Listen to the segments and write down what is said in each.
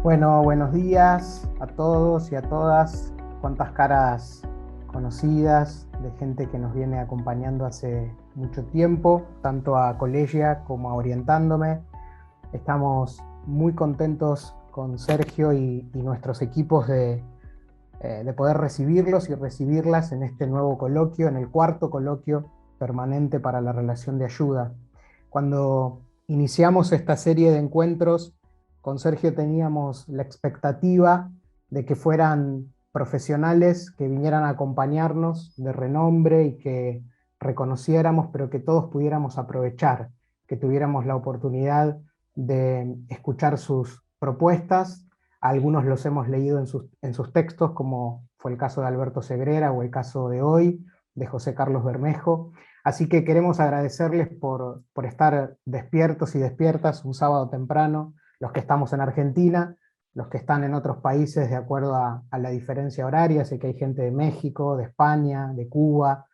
Bueno, buenos días a todos y a todas. Cuántas caras conocidas de gente que nos viene acompañando hace mucho tiempo, tanto a Colegia como a Orientándome. Estamos muy contentos con Sergio y nuestros equipos de poder recibirlos y recibirlas en este nuevo coloquio, en el cuarto coloquio permanente para la relación de ayuda. Cuando iniciamos esta serie de encuentros, con Sergio teníamos la expectativa de que fueran profesionales que vinieran a acompañarnos de renombre y que reconociéramos, pero que todos pudiéramos aprovechar, que tuviéramos la oportunidad de escuchar sus propuestas. Algunos los hemos leído en sus textos, como fue el caso de Alberto Segrera o el caso de hoy, de José Carlos Bermejo. Así que queremos agradecerles por estar despiertos y despiertas un sábado temprano, los que estamos en Argentina, los que están en otros países de acuerdo a la diferencia horaria. Sé que hay gente de México, de España, de Cuba,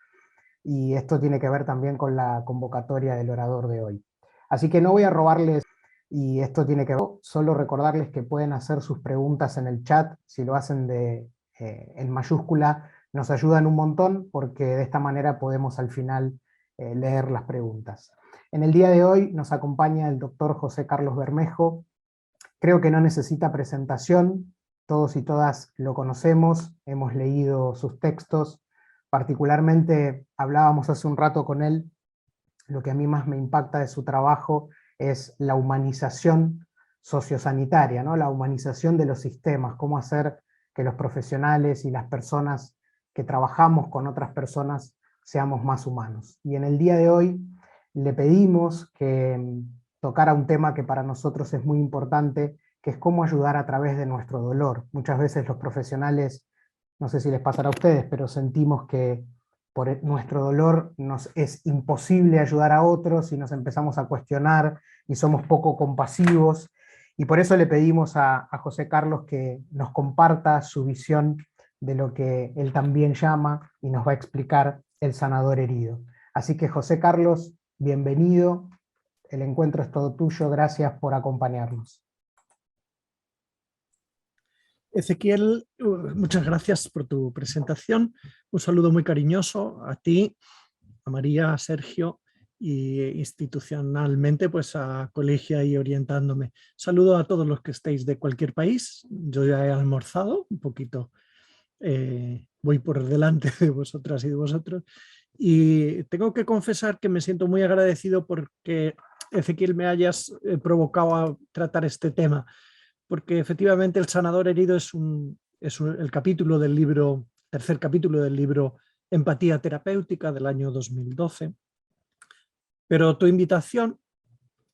y esto tiene que ver también con la convocatoria del orador de hoy. Así que no voy a robarles, y esto tiene que ver, solo recordarles que pueden hacer sus preguntas en el chat. Si lo hacen en mayúscula, nos ayudan un montón, porque de esta manera podemos al final leer las preguntas. En el día de hoy nos acompaña el doctor José Carlos Bermejo. Creo que no necesita presentación, todos y todas lo conocemos, hemos leído sus textos. Particularmente hablábamos hace un rato con él, lo que a mí más me impacta de su trabajo es la humanización sociosanitaria, ¿no? La humanización de los sistemas, cómo hacer que los profesionales y las personas que trabajamos con otras personas seamos más humanos. Y en el día de hoy le pedimos que tocara un tema que para nosotros es muy importante, que es cómo ayudar a través de nuestro dolor. Muchas veces los profesionales, no sé si les pasará a ustedes, pero sentimos que por nuestro dolor nos es imposible ayudar a otros y nos empezamos a cuestionar y somos poco compasivos. Y por eso le pedimos a José Carlos que nos comparta su visión de lo que él también llama y nos va a explicar el sanador herido. Así que José Carlos, bienvenido. El encuentro es todo tuyo. Gracias por acompañarnos. Ezequiel, muchas gracias por tu presentación. Un saludo muy cariñoso a ti, a María, a Sergio y institucionalmente pues a Colegia y Orientándome. Saludo a todos los que estéis de cualquier país. Yo ya he almorzado un poquito, voy por delante de vosotras y de vosotros, y tengo que confesar que me siento muy agradecido porque Ezequiel me hayas provocado a tratar este tema, porque efectivamente El sanador herido el capítulo del libro, tercer capítulo del libro Empatía terapéutica del año 2012, pero tu invitación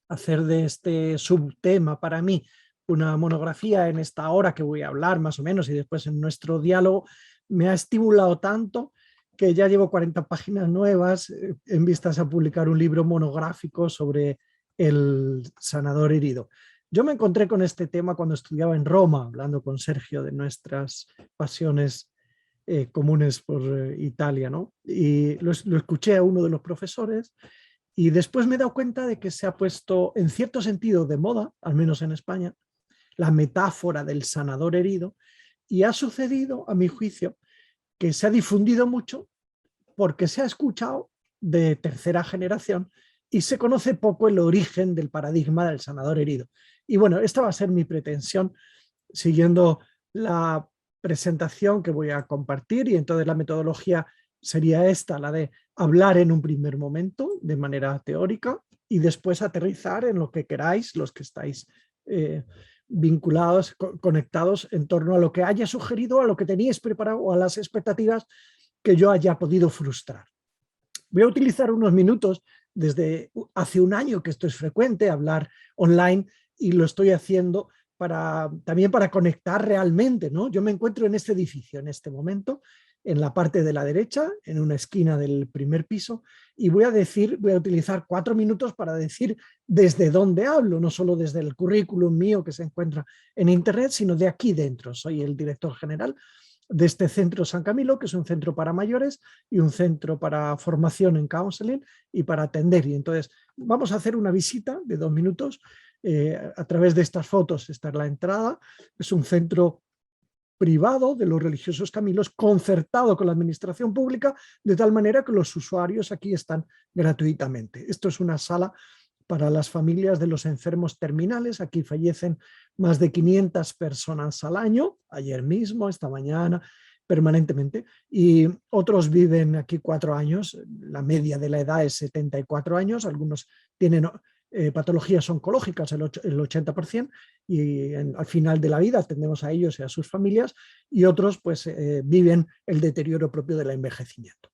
a hacer de este subtema para mí una monografía en esta hora que voy a hablar más o menos y después en nuestro diálogo me ha estimulado tanto que ya llevo 40 páginas nuevas en vistas a publicar un libro monográfico sobre el sanador herido. Yo me encontré con este tema cuando estudiaba en Roma, hablando con Sergio de nuestras pasiones comunes por Italia, ¿no? Y lo escuché a uno de los profesores y después me he dado cuenta de que se ha puesto en cierto sentido de moda, al menos en España, la metáfora del sanador herido, y ha sucedido, a mi juicio, que se ha difundido mucho porque se ha escuchado de tercera generación y se conoce poco el origen del paradigma del sanador herido. Y bueno, esta va a ser mi pretensión siguiendo la presentación que voy a compartir, y entonces la metodología sería esta, la de hablar en un primer momento de manera teórica y después aterrizar en lo que queráis, los que estáis vinculados, conectados en torno a lo que haya sugerido, a lo que teníais preparado o a las expectativas que yo haya podido frustrar. Voy a utilizar unos minutos, desde hace un año que esto es frecuente, hablar online, y lo estoy haciendo también para conectar realmente, ¿no? Yo me encuentro en este edificio en este momento, en la parte de la derecha, en una esquina del primer piso, y voy a utilizar 4 minutos para decir desde dónde hablo, no solo desde el currículum mío que se encuentra en internet, sino de aquí dentro. Soy el director general de este centro San Camilo, que es un centro para mayores y un centro para formación en counseling y para atender. Y entonces vamos a hacer una visita de 2 minutos A través de estas fotos, esta es la entrada, es un centro privado de los religiosos Camilos, concertado con la administración pública, de tal manera que los usuarios aquí están gratuitamente. Esto es una sala para las familias de los enfermos terminales. Aquí fallecen más de 500 personas al año, ayer mismo, esta mañana, permanentemente, y otros viven aquí 4 años, la media de la edad es 74 años, algunos tienen patologías oncológicas, el 80%, y al final de la vida atendemos a ellos y a sus familias, y otros pues viven el deterioro propio del envejecimiento.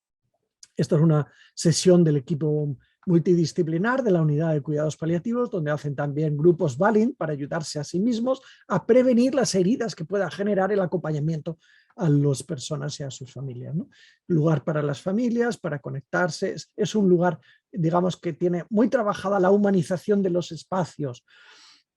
Esta es una sesión del equipo multidisciplinar de la unidad de cuidados paliativos, donde hacen también grupos Valin para ayudarse a sí mismos a prevenir las heridas que pueda generar el acompañamiento a las personas y a sus familias, ¿no? Lugar para las familias, para conectarse, es un lugar, digamos, que tiene muy trabajada la humanización de los espacios.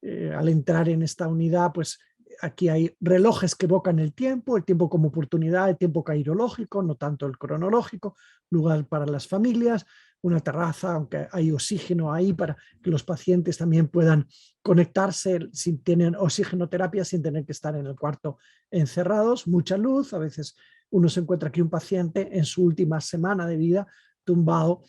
Al entrar en esta unidad, pues aquí hay relojes que evocan el tiempo como oportunidad, el tiempo cairológico, no tanto el cronológico, lugar para las familias, una terraza, aunque hay oxígeno ahí para que los pacientes también puedan conectarse si tienen oxigenoterapia sin tener que estar en el cuarto encerrados, mucha luz, a veces uno se encuentra aquí un paciente en su última semana de vida tumbado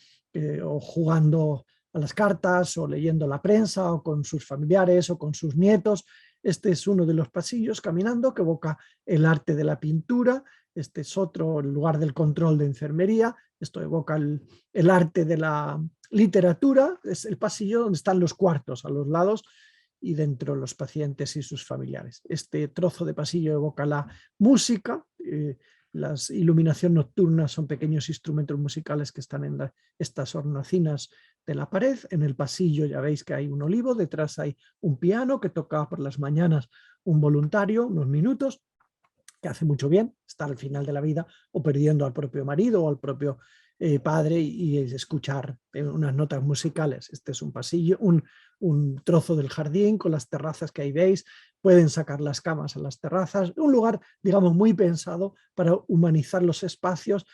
o jugando a las cartas o leyendo la prensa o con sus familiares o con sus nietos. Este es uno de los pasillos caminando que evoca el arte de la pintura. Este es otro, el lugar del control de enfermería. Esto evoca el arte de la literatura. Es el pasillo donde están los cuartos a los lados y dentro los pacientes y sus familiares. Este trozo de pasillo evoca la música. Las iluminación nocturnas son pequeños instrumentos musicales que están en estas hornacinas de la pared. En el pasillo ya veis que hay un olivo, detrás hay un piano que toca por las mañanas un voluntario, unos minutos, que hace mucho bien, estar al final de la vida o perdiendo al propio marido o al propio padre y escuchar unas notas musicales. Este es un pasillo, un trozo del jardín con las terrazas que ahí veis, pueden sacar las camas a las terrazas, un lugar, digamos, muy pensado para humanizar los espacios.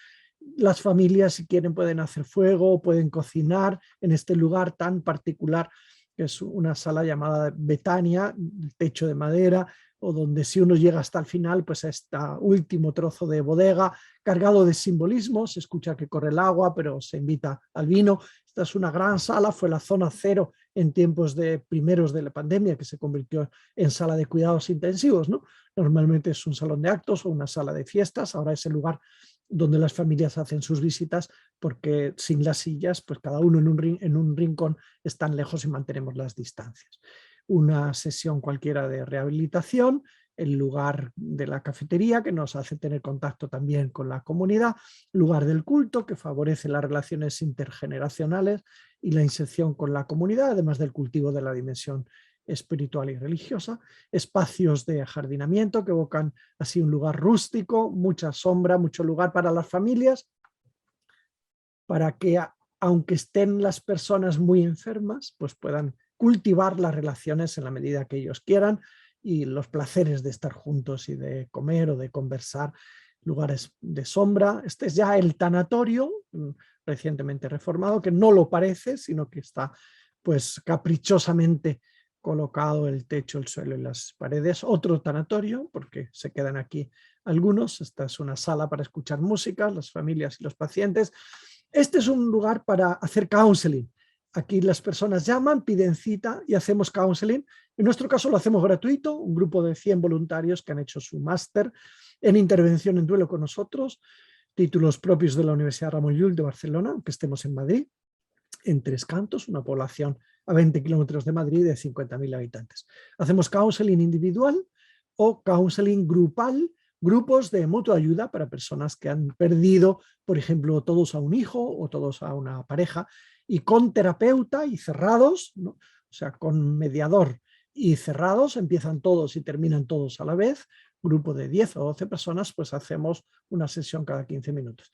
Las familias, si quieren, pueden hacer fuego, pueden cocinar en este lugar tan particular, que es una sala llamada Betania, techo de madera, o donde si uno llega hasta el final, pues a este último trozo de bodega, cargado de simbolismos, se escucha que corre el agua, pero se invita al vino. Esta es una gran sala, fue la zona cero en tiempos primeros de la pandemia, que se convirtió en sala de cuidados intensivos, ¿no? Normalmente es un salón de actos o una sala de fiestas, ahora es el lugar donde las familias hacen sus visitas, porque sin las sillas, pues cada uno en un rincón están lejos y mantenemos las distancias. Una sesión cualquiera de rehabilitación, el lugar de la cafetería que nos hace tener contacto también con la comunidad, lugar del culto que favorece las relaciones intergeneracionales y la inserción con la comunidad, además del cultivo de la dimensión espiritual y religiosa, espacios de ajardinamiento que evocan así un lugar rústico, mucha sombra, mucho lugar para las familias, para que aunque estén las personas muy enfermas, pues puedan cultivar las relaciones en la medida que ellos quieran y los placeres de estar juntos y de comer o de conversar, lugares de sombra. Este es ya el tanatorio, recientemente reformado, que no lo parece, sino que está pues caprichosamente colocado el techo, el suelo y las paredes. Otro tanatorio, porque se quedan aquí algunos. Esta es una sala para escuchar música, las familias y los pacientes. Este es un lugar para hacer counseling. Aquí las personas llaman, piden cita y hacemos counseling. En nuestro caso lo hacemos gratuito, un grupo de 100 voluntarios que han hecho su máster en intervención en duelo con nosotros, títulos propios de la Universidad Ramon Llull de Barcelona, aunque estemos en Madrid, en Tres Cantos, una población a 20 kilómetros de Madrid de 50.000 habitantes. Hacemos counseling individual o counseling grupal, grupos de mutua ayuda para personas que han perdido, por ejemplo, todos a un hijo o todos a una pareja, y con terapeuta y cerrados, ¿no? O sea, con mediador y cerrados, empiezan todos y terminan todos a la vez, grupo de 10 o 12 personas, pues hacemos una sesión cada 15 minutos,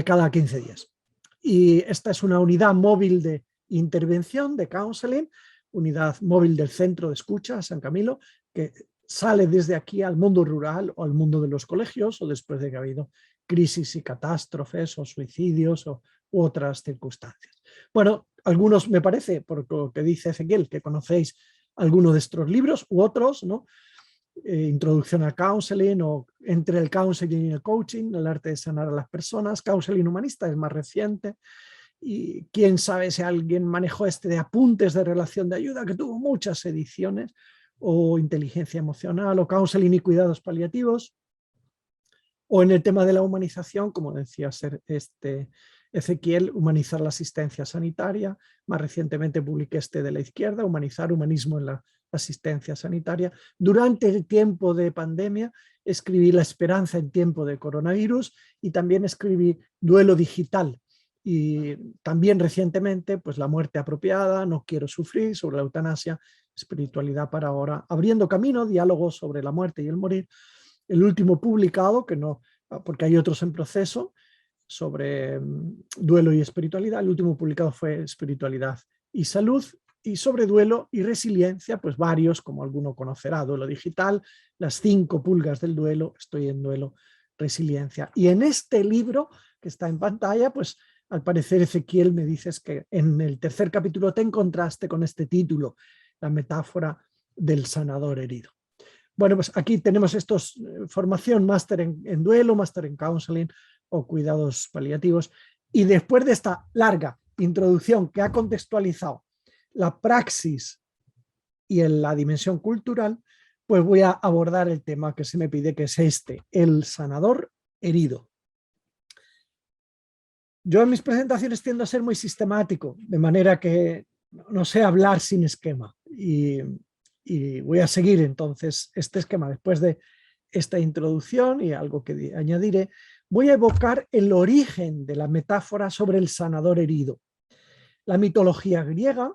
cada 15 días. Y esta es una unidad móvil de intervención, de counseling, unidad móvil del Centro de Escucha San Camilo, que sale desde aquí al mundo rural o al mundo de los colegios o después de que ha habido crisis y catástrofes o suicidios u otras circunstancias. Bueno, algunos me parece, por lo que dice Ezequiel, que conocéis alguno de estos libros u otros, ¿no? Introducción al counseling o entre el counseling y el coaching, el arte de sanar a las personas. Counseling humanista es más reciente. Y quién sabe si alguien manejó este de apuntes de relación de ayuda, que tuvo muchas ediciones, o inteligencia emocional, o counseling y cuidados paliativos, o en el tema de la humanización, como decía Ezequiel, humanizar la asistencia sanitaria. Más recientemente publiqué este de la izquierda, humanizar, humanismo en la asistencia sanitaria. Durante el tiempo de pandemia escribí La esperanza en tiempo de coronavirus y también escribí Duelo digital. Y también recientemente, pues La muerte apropiada, No quiero sufrir, sobre la eutanasia, espiritualidad para ahora, abriendo camino, diálogos sobre la muerte y el morir. El último publicado, que no, porque hay otros en proceso, sobre duelo y espiritualidad. El último publicado fue Espiritualidad y Salud. Y sobre duelo y resiliencia, pues varios, como alguno conocerá, Duelo digital, Las 5 pulgas del duelo, Estoy en duelo, resiliencia. Y en este libro que está en pantalla, pues al parecer, Ezequiel, me dices que en el tercer capítulo te encontraste con este título, la metáfora del sanador herido. Bueno, pues aquí tenemos estos, formación, máster en duelo, máster en counseling o cuidados paliativos. Y después de esta larga introducción que ha contextualizado la praxis y en la dimensión cultural, pues voy a abordar el tema que se me pide, que es este, el sanador herido. Yo en mis presentaciones tiendo a ser muy sistemático, de manera que no sé hablar sin esquema. Y voy a seguir entonces este esquema. Después de esta introducción y algo que añadiré, voy a evocar el origen de la metáfora sobre el sanador herido. La mitología griega,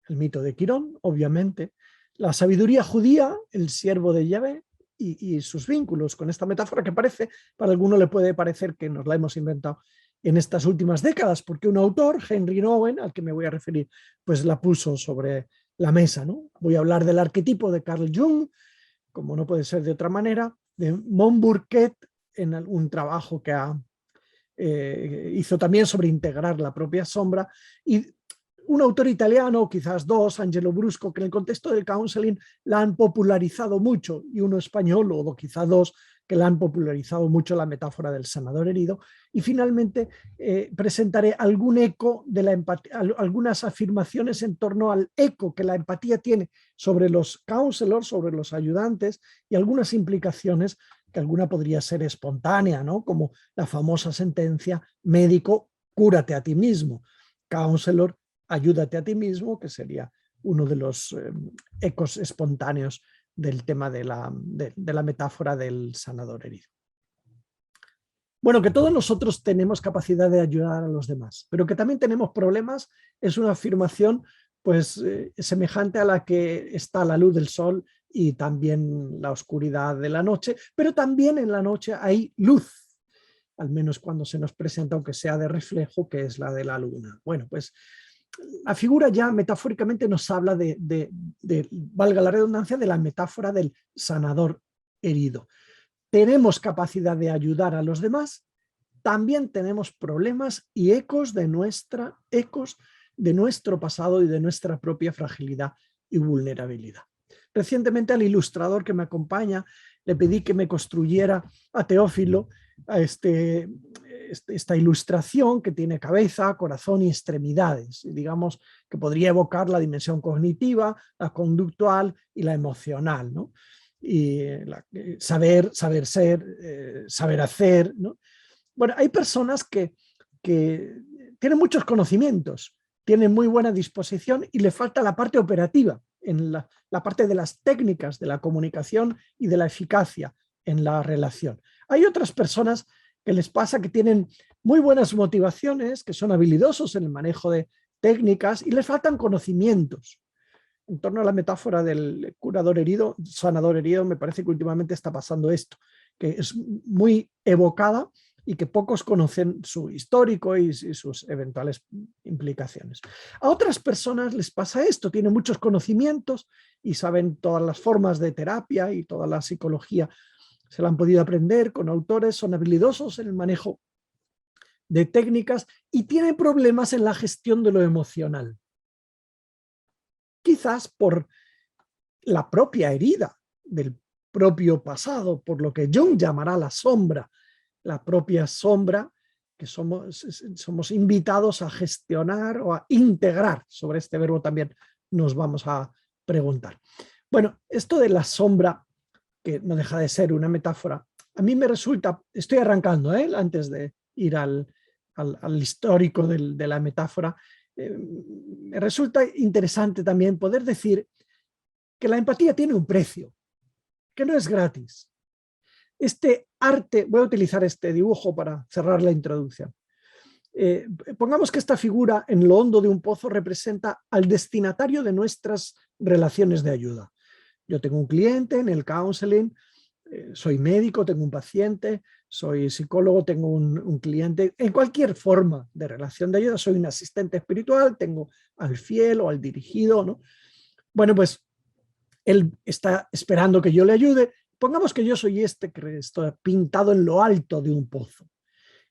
el mito de Quirón, obviamente, la sabiduría judía, el siervo de Yahvé, y sus vínculos con esta metáfora que parece, para alguno le puede parecer que nos la hemos inventado en estas últimas décadas, porque un autor, Henry Nouwen, al que me voy a referir, pues la puso sobre la mesa, ¿no? Voy a hablar del arquetipo de Carl Jung, como no puede ser de otra manera, de Montbourquet, en un trabajo que hizo también sobre integrar la propia sombra, y un autor italiano, quizás dos, Angelo Brusco, que en el contexto del counseling la han popularizado mucho, y uno español, o quizás dos, que la han popularizado mucho, la metáfora del sanador herido. Y finalmente presentaré algún eco de la empatía, algunas afirmaciones en torno al eco que la empatía tiene sobre los counselors, sobre los ayudantes, y algunas implicaciones que alguna podría ser espontánea, ¿no? Como la famosa sentencia: médico, cúrate a ti mismo; counselor, ayúdate a ti mismo, que sería uno de los ecos espontáneos del tema de la metáfora del sanador herido. Bueno, que todos nosotros tenemos capacidad de ayudar a los demás, pero que también tenemos problemas es una afirmación pues semejante a la que está la luz del sol y también la oscuridad de la noche, pero también en la noche hay luz, al menos cuando se nos presenta, aunque sea de reflejo, que es la de la luna. Bueno, pues la figura ya metafóricamente nos habla valga la redundancia, de la metáfora del sanador herido. Tenemos capacidad de ayudar a los demás, también tenemos problemas y ecos de nuestro pasado y de nuestra propia fragilidad y vulnerabilidad. Recientemente al ilustrador que me acompaña le pedí que me construyera a Teófilo esta ilustración que tiene cabeza, corazón y extremidades. Digamos que podría evocar la dimensión cognitiva, la conductual y la emocional, ¿no? Y saber ser, saber hacer, ¿no? Bueno, hay personas que tienen muchos conocimientos, tienen muy buena disposición y le falta la parte operativa, en la parte de las técnicas de la comunicación y de la eficacia en la relación. Hay otras personas que les pasa que tienen muy buenas motivaciones, que son habilidosos en el manejo de técnicas y les faltan conocimientos. En torno a la metáfora del curador herido, sanador herido, me parece que últimamente está pasando esto, que es muy evocada y que pocos conocen su histórico y sus eventuales implicaciones. A otras personas les pasa esto, tienen muchos conocimientos y saben todas las formas de terapia y toda la psicología, se la han podido aprender con autores, son habilidosos en el manejo de técnicas y tienen problemas en la gestión de lo emocional. Quizás por la propia herida del propio pasado, por lo que Jung llamará la sombra, la propia sombra que somos invitados a gestionar o a integrar. Sobre este verbo también nos vamos a preguntar. Bueno, esto de la sombra, que no deja de ser una metáfora, a mí me resulta, estoy arrancando, antes de ir al histórico de la metáfora, me resulta interesante también poder decir que la empatía tiene un precio, que no es gratis. Este arte, voy a utilizar este dibujo para cerrar la introducción. Pongamos que esta figura en lo hondo de un pozo representa al destinatario de nuestras relaciones de ayuda. Yo tengo un cliente en el counseling, soy médico, tengo un paciente, soy psicólogo, tengo un cliente. En cualquier forma de relación de ayuda, soy un asistente espiritual, tengo al fiel o al dirigido, ¿no? Bueno, pues él está esperando que yo le ayude. Pongamos que yo soy este que estoy pintado en lo alto de un pozo.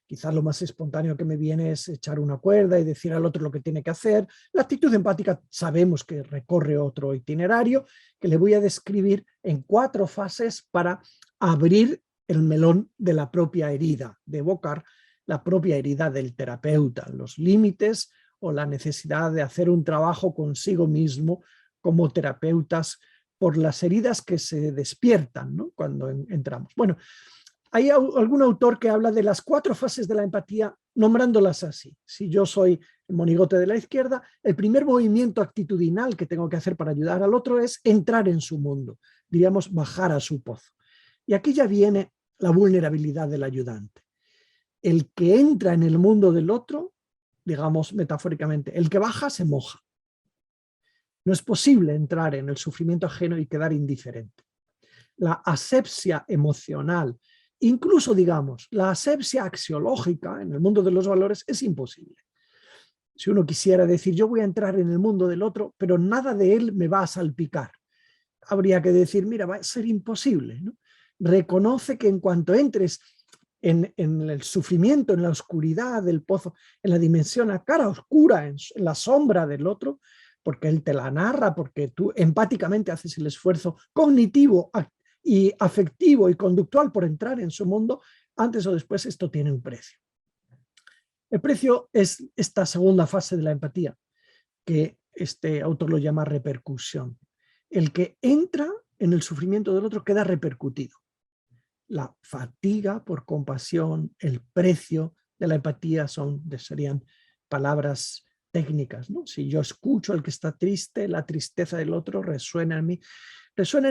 Quizás lo más espontáneo que me viene es echar una cuerda y decir al otro lo que tiene que hacer. La actitud empática sabemos que recorre otro itinerario que le voy a describir en 4 fases para abrir el melón de la propia herida, de evocar la propia herida del terapeuta, los límites o la necesidad de hacer un trabajo consigo mismo como terapeutas por las heridas que se despiertan, ¿no?, cuando entramos. Bueno, hay algún autor que habla de las 4 fases de la empatía, nombrándolas así. Si yo soy el monigote de la izquierda, el primer movimiento actitudinal que tengo que hacer para ayudar al otro es entrar en su mundo, diríamos bajar a su pozo. Y aquí ya viene la vulnerabilidad del ayudante. El que entra en el mundo del otro, digamos metafóricamente, el que baja se moja. No es posible entrar en el sufrimiento ajeno y quedar indiferente. La asepsia emocional, incluso digamos, la asepsia axiológica en el mundo de los valores es imposible. Si uno quisiera decir, yo voy a entrar en el mundo del otro, pero nada de él me va a salpicar, habría que decir, mira, va a ser imposible, ¿no? Reconoce que en cuanto entres en el sufrimiento, en la oscuridad del pozo, en la dimensión a cara oscura, en la sombra del otro, porque él te la narra, porque tú empáticamente haces el esfuerzo cognitivo y afectivo y conductual por entrar en su mundo, antes o después esto tiene un precio. El precio es esta segunda fase de la empatía, que este autor lo llama repercusión. El que entra en el sufrimiento del otro queda repercutido. La fatiga por compasión, el precio de la empatía serían palabras técnicas, ¿no? Si yo escucho al que está triste, la tristeza del otro resuena en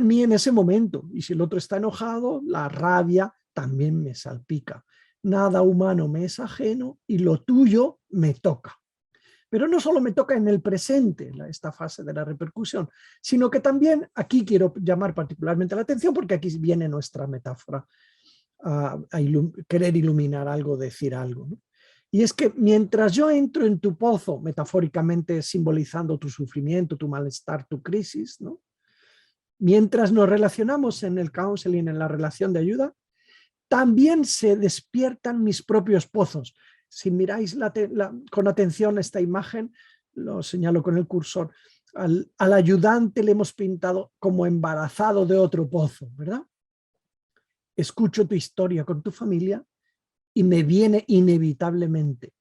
mí en ese momento, y si el otro está enojado, la rabia también me salpica. Nada humano me es ajeno y lo tuyo me toca. Pero no solo me toca en el presente, esta fase de la repercusión, sino que también, aquí quiero llamar particularmente la atención porque aquí viene nuestra metáfora a querer iluminar algo, decir algo, ¿no? Y es que mientras yo entro en tu pozo, metafóricamente simbolizando tu sufrimiento, tu malestar, tu crisis, ¿no?, mientras nos relacionamos en el counseling, en la relación de ayuda, también se despiertan mis propios pozos. Si miráis con atención esta imagen, lo señalo con el cursor, al ayudante le hemos pintado como embarazado de otro pozo, ¿verdad? Escucho tu historia con tu familia y me viene inevitablemente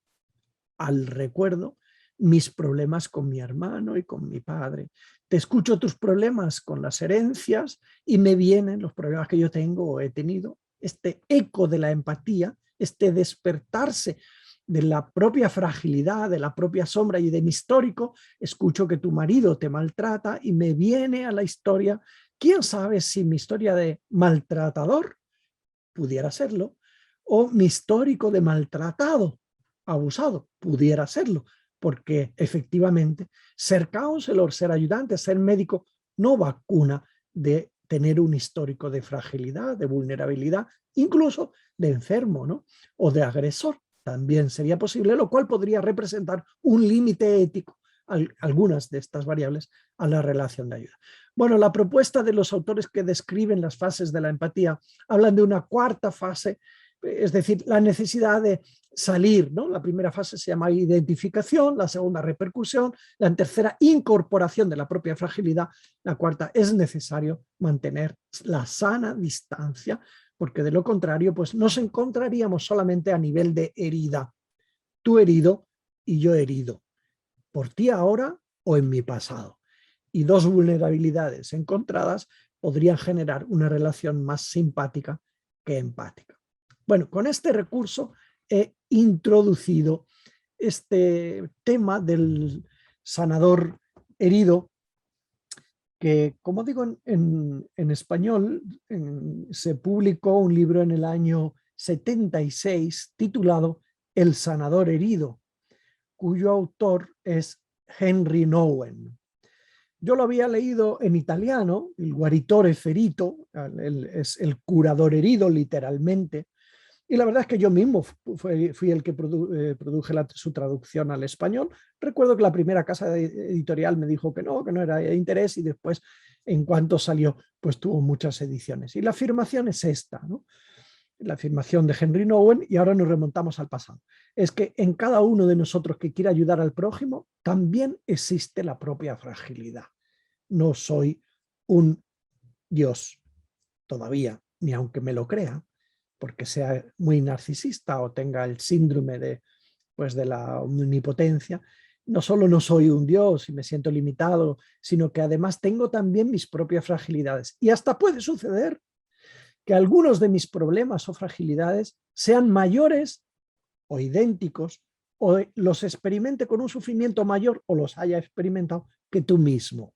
al recuerdo mis problemas con mi hermano y con mi padre. Te escucho tus problemas con las herencias y me vienen los problemas que yo tengo o he tenido. Este eco de la empatía, este despertarse de la propia fragilidad, de la propia sombra y de mi histórico, escucho que tu marido te maltrata y me viene a la historia, quién sabe si mi historia de maltratador pudiera serlo, o mi histórico de maltratado, abusado, pudiera serlo, porque efectivamente ser counselor, ser ayudante, ser médico, no vacuna de tener un histórico de fragilidad, de vulnerabilidad, incluso de enfermo, ¿no?, o de agresor. También sería posible, lo cual podría representar un límite ético, algunas de estas variables, a la relación de ayuda. Bueno, la propuesta de los autores que describen las fases de la empatía hablan de una 4ª fase Es decir, la necesidad de salir, ¿no? La primera fase se llama identificación, la segunda repercusión, la tercera incorporación de la propia fragilidad, la cuarta es necesario mantener la sana distancia, porque de lo contrario pues nos encontraríamos solamente a nivel de herida, tú herido y yo herido, por ti ahora o en mi pasado. Y dos vulnerabilidades encontradas podrían generar una relación más simpática que empática. Bueno, con este recurso he introducido este tema del sanador herido, que, como digo en español, se publicó un libro en el año 76 titulado El sanador herido, cuyo autor es Henry Nouwen. Yo lo había leído en italiano, il guaritore ferito, es el curador herido literalmente, y la verdad es que yo mismo fui el que produje su traducción al español. Recuerdo que la primera casa editorial me dijo que no era de interés, y después, en cuanto salió, pues tuvo muchas ediciones. Y la afirmación es esta, ¿no? La afirmación de Henry Nouwen, y ahora nos remontamos al pasado, es que en cada uno de nosotros que quiera ayudar al prójimo también existe la propia fragilidad. No soy un Dios todavía, ni aunque me lo crea, porque sea muy narcisista o tenga el síndrome de la omnipotencia. No solo no soy un Dios y me siento limitado, sino que además tengo también mis propias fragilidades. Y hasta puede suceder que algunos de mis problemas o fragilidades sean mayores o idénticos, o los experimente con un sufrimiento mayor o los haya experimentado que tú mismo.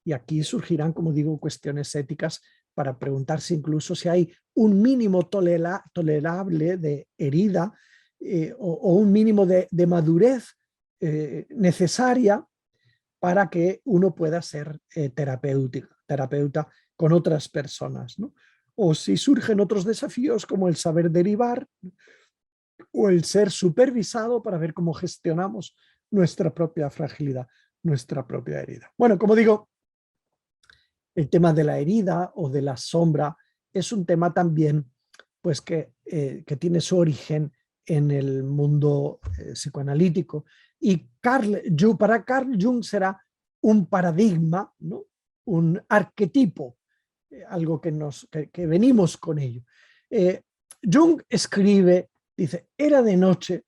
Y aquí surgirán, como digo, cuestiones éticas para preguntarse incluso si hay un mínimo tolerable de herida o un mínimo de madurez necesaria para que uno pueda ser terapeuta con otras personas, ¿no? O si surgen otros desafíos como el saber derivar o el ser supervisado para ver cómo gestionamos nuestra propia fragilidad, nuestra propia herida. Bueno, como digo, el tema de la herida o de la sombra es un tema también pues, que tiene su origen en el mundo psicoanalítico. Y para Carl Jung será un paradigma, ¿no? Un arquetipo, algo que venimos con ello. Jung escribe, dice, era de noche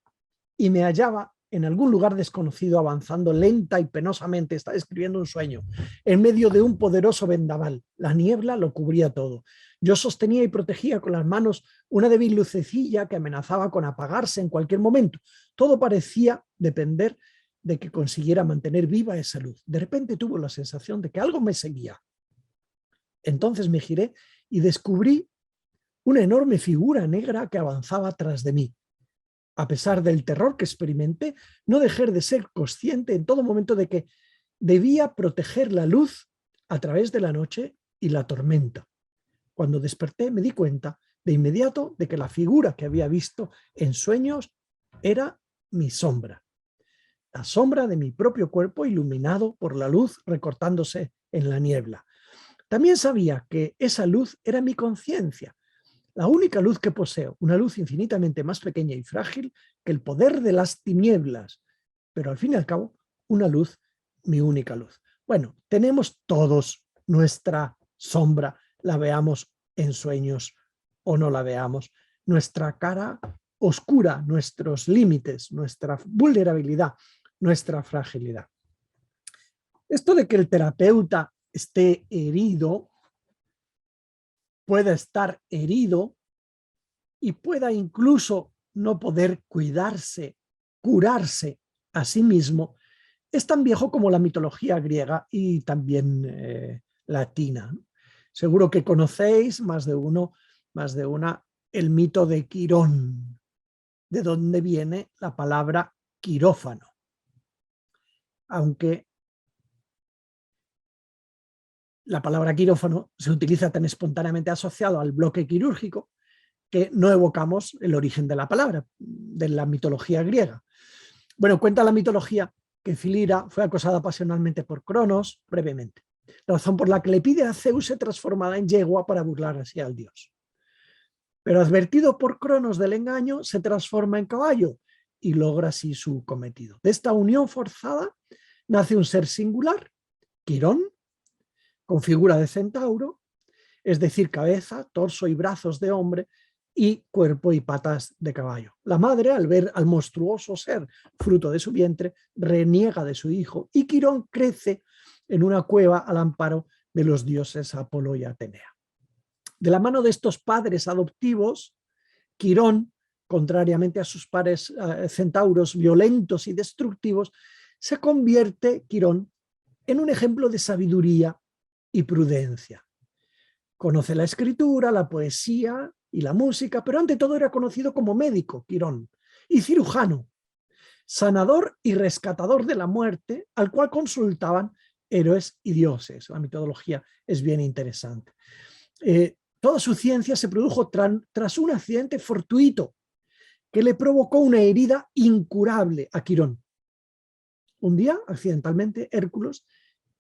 y me hallaba en algún lugar desconocido avanzando lenta y penosamente, está describiendo un sueño, en medio de un poderoso vendaval. La niebla lo cubría todo. Yo sostenía y protegía con las manos una débil lucecilla que amenazaba con apagarse en cualquier momento. Todo parecía depender de que consiguiera mantener viva esa luz. De repente tuve la sensación de que algo me seguía. Entonces me giré y descubrí una enorme figura negra que avanzaba tras de mí. A pesar del terror que experimenté, no dejé de ser consciente en todo momento de que debía proteger la luz a través de la noche y la tormenta. Cuando desperté me di cuenta de inmediato de que la figura que había visto en sueños era mi sombra. La sombra de mi propio cuerpo iluminado por la luz recortándose en la niebla. También sabía que esa luz era mi conciencia, la única luz que poseo, una luz infinitamente más pequeña y frágil que el poder de las tinieblas, pero al fin y al cabo, una luz, mi única luz. Bueno, tenemos todos nuestra sombra, la veamos en sueños o no la veamos, nuestra cara oscura, nuestros límites, nuestra vulnerabilidad, nuestra fragilidad. Esto de que el terapeuta esté herido, pueda estar herido y pueda incluso no poder cuidarse, curarse a sí mismo, es tan viejo como la mitología griega y también latina. Seguro que conocéis más de una, el mito de Quirón, de donde viene la palabra quirófano. Aunque la palabra quirófano se utiliza tan espontáneamente asociado al bloque quirúrgico que no evocamos el origen de la palabra, de la mitología griega. Bueno, cuenta la mitología que Filira fue acosada pasionalmente por Cronos, brevemente, la razón por la que le pide a Zeus se transformara en yegua para burlar así al dios. pero advertido por Cronos del engaño, se transforma en caballo y logra así su cometido. De esta unión forzada nace un ser singular, Quirón, con figura de centauro, es decir, cabeza, torso y brazos de hombre y cuerpo y patas de caballo. La madre, al ver al monstruoso ser fruto de su vientre, reniega de su hijo y Quirón crece en una cueva al amparo de los dioses Apolo y Atenea. De la mano de estos padres adoptivos, Quirón, contrariamente a sus pares centauros violentos y destructivos, se convierte, Quirón, en un ejemplo de sabiduría y prudencia. Conoce la escritura, la poesía y la música, pero ante todo era conocido como médico, Quirón, y cirujano, sanador y rescatador de la muerte, al cual consultaban héroes y dioses. La mitología es bien interesante. Toda su ciencia se produjo tras un accidente fortuito que le provocó una herida incurable a Quirón. Un día, accidentalmente, Hércules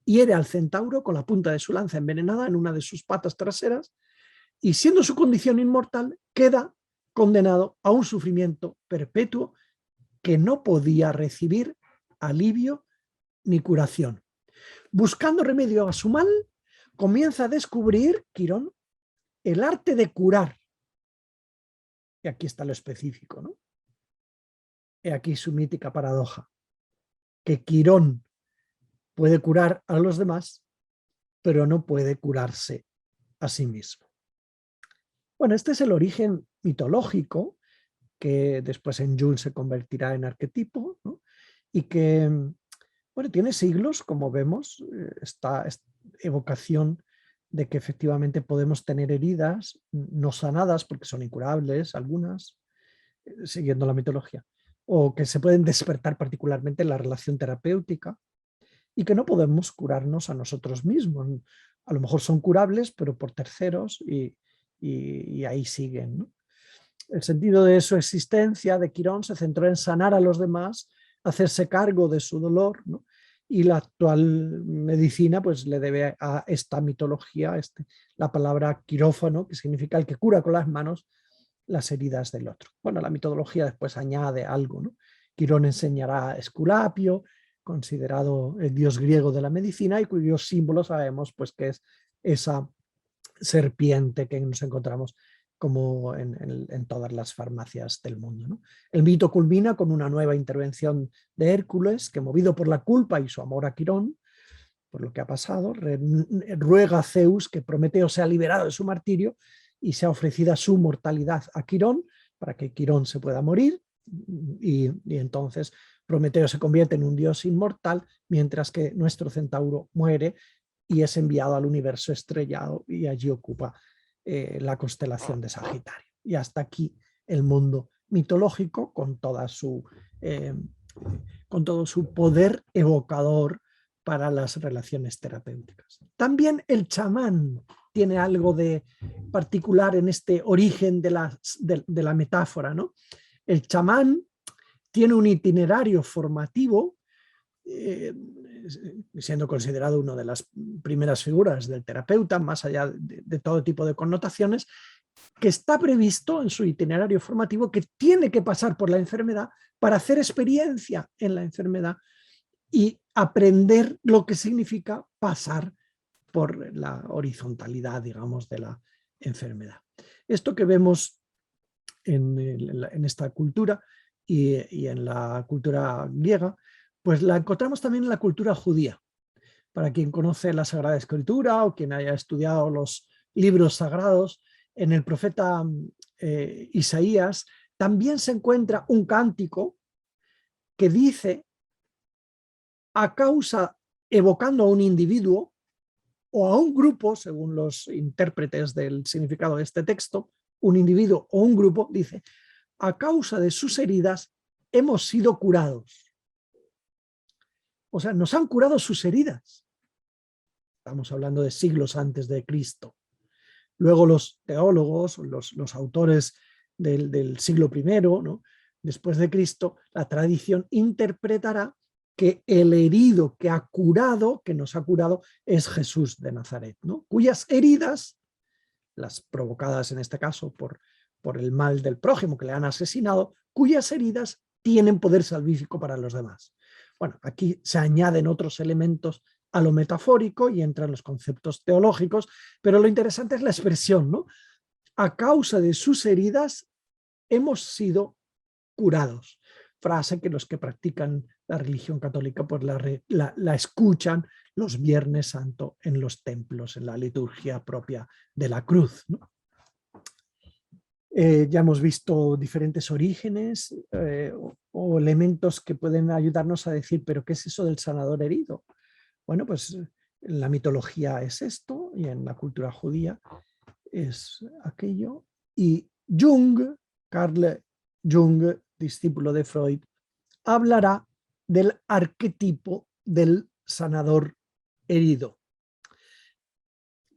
hiere al centauro con la punta de su lanza envenenada en una de sus patas traseras y, siendo su condición inmortal, queda condenado a un sufrimiento perpetuo que no podía recibir alivio ni curación. Buscando remedio a su mal, comienza a descubrir, Quirón, el arte de curar. Y aquí está lo específico, ¿no? He aquí su mítica paradoja, que Quirón puede curar a los demás, pero no puede curarse a sí mismo. Bueno, este es el origen mitológico que después en Jung se convertirá en arquetipo, ¿no? Y que, bueno, tiene siglos, como vemos, esta evocación de que efectivamente podemos tener heridas no sanadas porque son incurables, algunas, siguiendo la mitología, o que se pueden despertar particularmente en la relación terapéutica y que no podemos curarnos a nosotros mismos. A lo mejor son curables, pero por terceros y ahí siguen, ¿no? El sentido de su existencia de Quirón se centró en sanar a los demás, hacerse cargo de su dolor, ¿no? Y la actual medicina pues le debe a esta mitología la palabra quirófano, que significa el que cura con las manos las heridas del otro. Bueno, la mitología después añade algo, ¿no? Quirón enseñará a Esculapio, considerado el dios griego de la medicina y cuyo símbolo sabemos pues que es esa serpiente que nos encontramos como en todas las farmacias del mundo, ¿no? El mito culmina con una nueva intervención de Hércules, que movido por la culpa y su amor a Quirón, por lo que ha pasado, ruega a Zeus que Prometeo sea liberado de su martirio y sea ofrecida su mortalidad a Quirón, para que Quirón se pueda morir, y entonces Prometeo se convierte en un dios inmortal, mientras que nuestro centauro muere y es enviado al universo estrellado y allí ocupa la constelación de Sagitario. Y hasta aquí el mundo mitológico con todo su poder evocador para las relaciones terapéuticas. También el chamán tiene algo de particular en este origen de la metáfora, ¿no? El chamán tiene un itinerario formativo, siendo considerado una de las primeras figuras del terapeuta, más allá de todo tipo de connotaciones, que está previsto en su itinerario formativo, que tiene que pasar por la enfermedad para hacer experiencia en la enfermedad y aprender lo que significa pasar por la horizontalidad, digamos, de la enfermedad. Esto que vemos en esta cultura y en la cultura griega, pues la encontramos también en la cultura judía. Para quien conoce la Sagrada Escritura o quien haya estudiado los libros sagrados, en el profeta Isaías también se encuentra un cántico que dice, a causa, evocando a un individuo o a un grupo, según los intérpretes del significado de este texto, un individuo o un grupo, dice, a causa de sus heridas hemos sido curados. O sea, nos han curado sus heridas. Estamos hablando de siglos antes de Cristo. Luego los teólogos, los autores del siglo I, ¿no?, después de Cristo, la tradición interpretará que el herido que ha curado, que nos ha curado, es Jesús de Nazaret, ¿no?, cuyas heridas, las provocadas en este caso por por el mal del prójimo que le han asesinado, cuyas heridas tienen poder salvífico para los demás. Bueno, aquí se añaden otros elementos a lo metafórico y entran los conceptos teológicos, pero lo interesante es la expresión, ¿no? A causa de sus heridas hemos sido curados. Frase que los que practican la religión católica pues la escuchan los Viernes Santo en los templos, en la liturgia propia de la cruz, ¿no? Ya hemos visto diferentes orígenes o elementos que pueden ayudarnos a decir, pero ¿qué es eso del sanador herido? Bueno, pues en la mitología es esto y en la cultura judía es aquello. Y Jung, Carl Jung, discípulo de Freud, hablará del arquetipo del sanador herido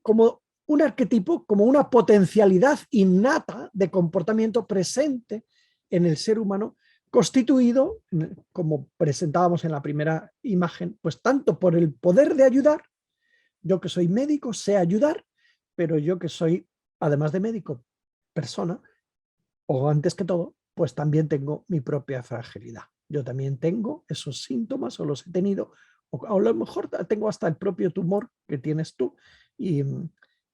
como un arquetipo, como una potencialidad innata de comportamiento presente en el ser humano, constituido, como presentábamos en la primera imagen, pues tanto por el poder de ayudar, yo que soy médico sé ayudar, pero yo que soy, además de médico, persona, o antes que todo, pues también tengo mi propia fragilidad. Yo también tengo esos síntomas o los he tenido, o a lo mejor tengo hasta el propio tumor que tienes tú, y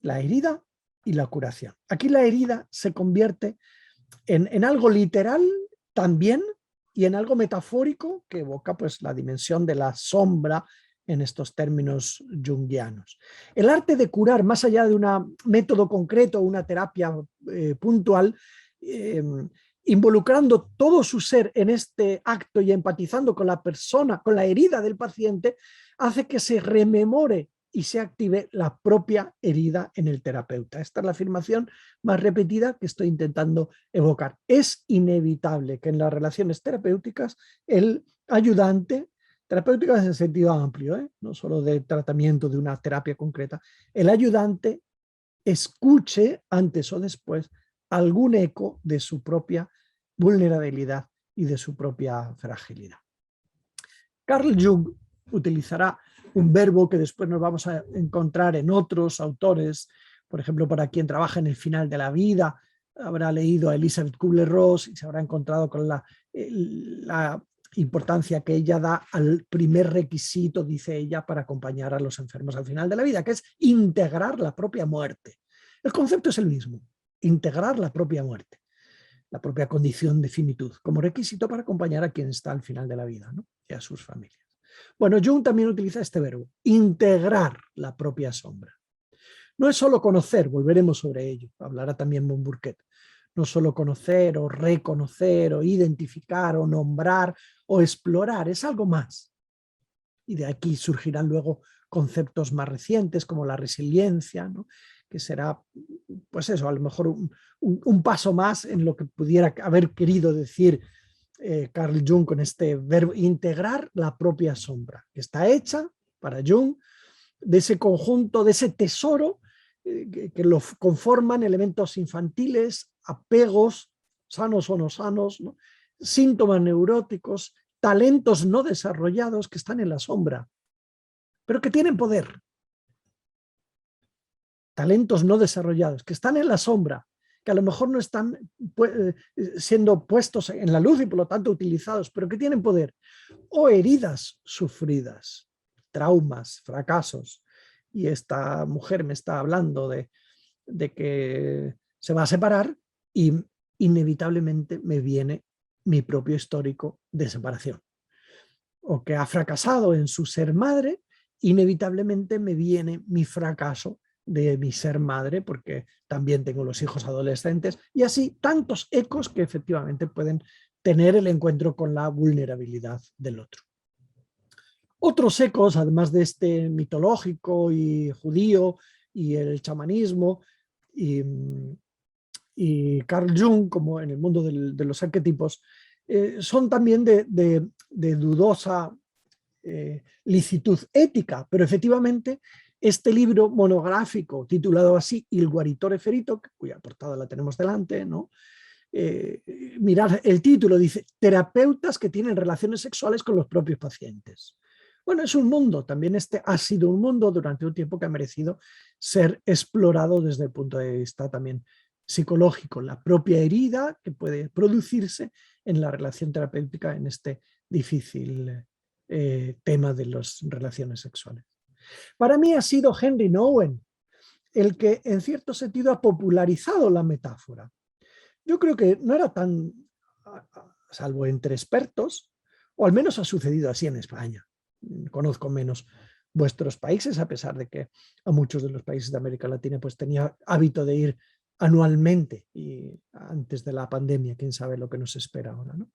la herida y la curación. Aquí la herida se convierte en algo literal también y en algo metafórico que evoca pues la dimensión de la sombra en estos términos junguianos. El arte de curar, más allá de un método concreto, una terapia puntual, involucrando todo su ser en este acto y empatizando con la persona, con la herida del paciente, hace que se rememore y se active la propia herida en el terapeuta. Esta es la afirmación más repetida que estoy intentando evocar. Es inevitable que en las relaciones terapéuticas el ayudante, terapéuticas en sentido amplio, no solo de tratamiento de una terapia concreta, el ayudante escuche antes o después algún eco de su propia vulnerabilidad y de su propia fragilidad. Carl Jung utilizará un verbo que después nos vamos a encontrar en otros autores, por ejemplo, para quien trabaja en el final de la vida, habrá leído a Elizabeth Kubler-Ross y se habrá encontrado con la importancia que ella da al primer requisito, dice ella, para acompañar a los enfermos al final de la vida, que es integrar la propia muerte. El concepto es el mismo, integrar la propia muerte, la propia condición de finitud, como requisito para acompañar a quien está al final de la vida, ¿no? Y a sus familias. Bueno, Jung también utiliza este verbo, integrar la propia sombra. No es solo conocer, volveremos sobre ello, hablará también von Burket. No solo conocer o reconocer o identificar o nombrar o explorar, es algo más. Y de aquí surgirán luego conceptos más recientes como la resiliencia, ¿no? Que será, pues eso, a lo mejor un paso más en lo que pudiera haber querido decir Carl Jung con este verbo, integrar la propia sombra, que está hecha para Jung de ese conjunto, de ese tesoro que lo conforman elementos infantiles, apegos, sanos o no sanos, ¿no? Síntomas neuróticos, talentos no desarrollados que están en la sombra, pero que tienen poder. Talentos no desarrollados, que están en la sombra, que a lo mejor no están siendo puestos en la luz y por lo tanto utilizados, pero que tienen poder. O heridas sufridas, traumas, fracasos. Y esta mujer me está hablando de que se va a separar y inevitablemente me viene mi propio histórico de separación. O que ha fracasado en su ser madre, inevitablemente me viene mi fracaso de mi ser madre, porque también tengo los hijos adolescentes, y así tantos ecos que efectivamente pueden tener el encuentro con la vulnerabilidad del otro. Otros ecos, además de este mitológico y judío y el chamanismo y Carl Jung, como en el mundo de los arquetipos, son también de dudosa licitud ética, pero efectivamente este libro monográfico titulado así Il guaritore ferito, cuya portada la tenemos delante, ¿no? Mirad el título, dice terapeutas que tienen relaciones sexuales con los propios pacientes. Bueno, es un mundo, también este ha sido un mundo durante un tiempo que ha merecido ser explorado desde el punto de vista también psicológico, la propia herida que puede producirse en la relación terapéutica en este difícil tema de las relaciones sexuales. Para mí ha sido Henry Nouwen el que en cierto sentido ha popularizado la metáfora. Yo creo que no era tan, salvo entre expertos, o al menos ha sucedido así en España. Conozco menos vuestros países, a pesar de que a muchos de los países de América Latina pues tenía hábito de ir anualmente y antes de la pandemia, quién sabe lo que nos espera ahora, ¿no?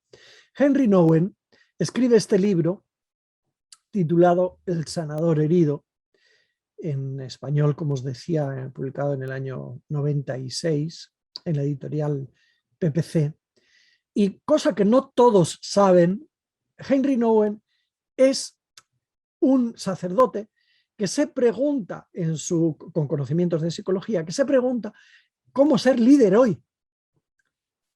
Henry Nouwen escribe este libro titulado El sanador herido, en español, como os decía, publicado en el año 96 en la editorial PPC. Y cosa que no todos saben, Henry Nouwen es un sacerdote que se pregunta, con conocimientos de psicología, que se pregunta cómo ser líder hoy.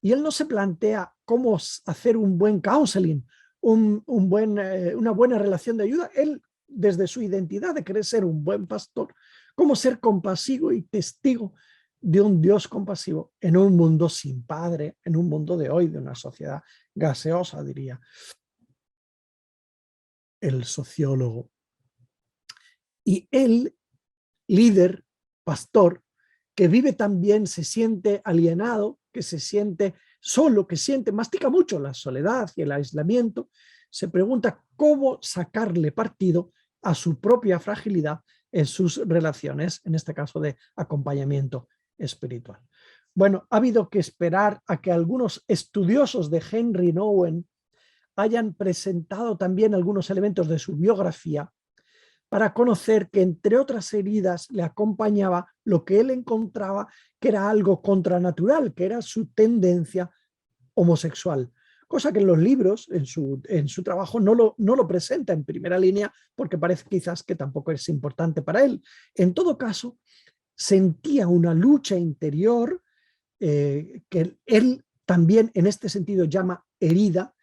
Y él no se plantea cómo hacer un buen counseling, una buena relación de ayuda. Él, desde su identidad de querer ser un buen pastor, cómo ser compasivo y testigo de un Dios compasivo en un mundo sin padre, en un mundo de hoy, de una sociedad gaseosa, diría el sociólogo. Y él, líder, pastor, que vive también, se siente alienado, que se siente solo, que mastica mucho la soledad y el aislamiento, se pregunta cómo sacarle partido a su propia fragilidad en sus relaciones, en este caso de acompañamiento espiritual. Bueno, ha habido que esperar a que algunos estudiosos de Henry Nouwen hayan presentado también algunos elementos de su biografía para conocer que, entre otras heridas, le acompañaba lo que él encontraba que era algo contranatural, que era su tendencia homosexual. Cosa que en los libros, en su trabajo, no lo presenta en primera línea porque parece quizás que tampoco es importante para él. En todo caso, sentía una lucha interior que él también en este sentido llama herida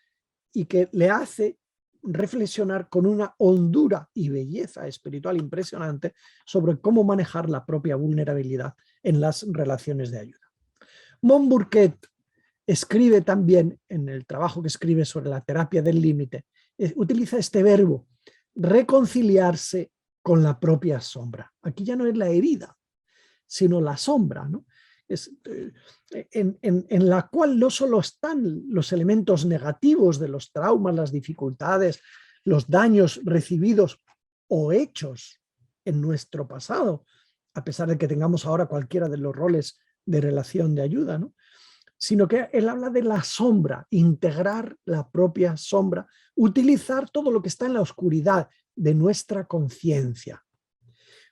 y que le hace reflexionar con una hondura y belleza espiritual impresionante sobre cómo manejar la propia vulnerabilidad en las relaciones de ayuda. Montbourquet escribe también, en el trabajo que escribe sobre la terapia del límite, utiliza este verbo, reconciliarse con la propia sombra. Aquí ya no es la herida, sino la sombra, ¿no? En la cual no solo están los elementos negativos de los traumas, las dificultades, los daños recibidos o hechos en nuestro pasado, a pesar de que tengamos ahora cualquiera de los roles de relación de ayuda, ¿no? Sino que él habla de la sombra, integrar la propia sombra, utilizar todo lo que está en la oscuridad de nuestra conciencia.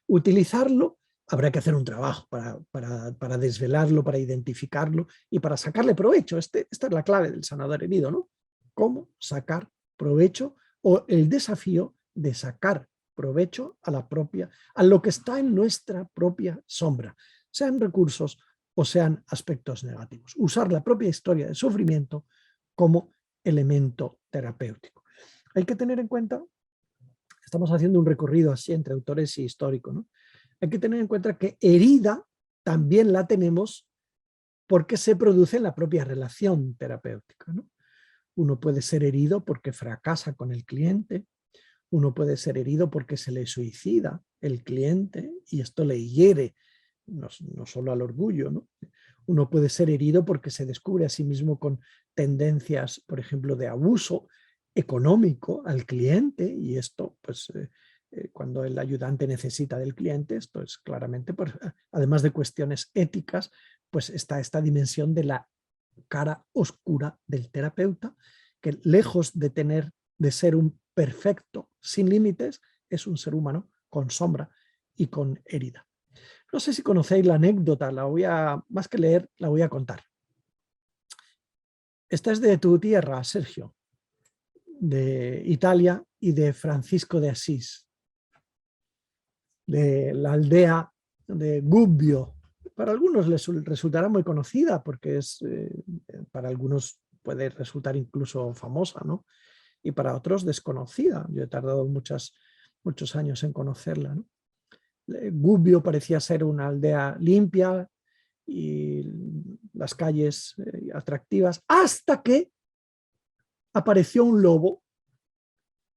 Utilizarlo, habrá que hacer un trabajo para desvelarlo, para identificarlo y para sacarle provecho. Esta es la clave del sanador herido, ¿no? Cómo sacar provecho o el desafío de sacar provecho a lo que está en nuestra propia sombra, sean recursos o sean aspectos negativos. Usar la propia historia de sufrimiento como elemento terapéutico. Hay que tener en cuenta, estamos haciendo un recorrido así entre autores y histórico, ¿no? Hay que tener en cuenta que herida también la tenemos porque se produce en la propia relación terapéutica, ¿no? Uno puede ser herido porque fracasa con el cliente, uno puede ser herido porque se le suicida el cliente y esto le hiere no solo al orgullo, ¿no? Uno puede ser herido porque se descubre a sí mismo con tendencias, por ejemplo, de abuso económico al cliente y esto, pues, cuando el ayudante necesita del cliente, esto es claramente, pues, además de cuestiones éticas, pues está esta dimensión de la cara oscura del terapeuta, que lejos de ser un perfecto sin límites, es un ser humano con sombra y con herida. No sé si conocéis la anécdota, más que leer, la voy a contar. Esta es de tu tierra, Sergio, de Italia y de Francisco de Asís, de la aldea de Gubbio. Para algunos les resultará muy conocida porque para algunos puede resultar incluso famosa, ¿no? Y para otros desconocida. Yo he tardado muchos años en conocerla, ¿no? Gubbio parecía ser una aldea limpia, y las calles atractivas, hasta que apareció un lobo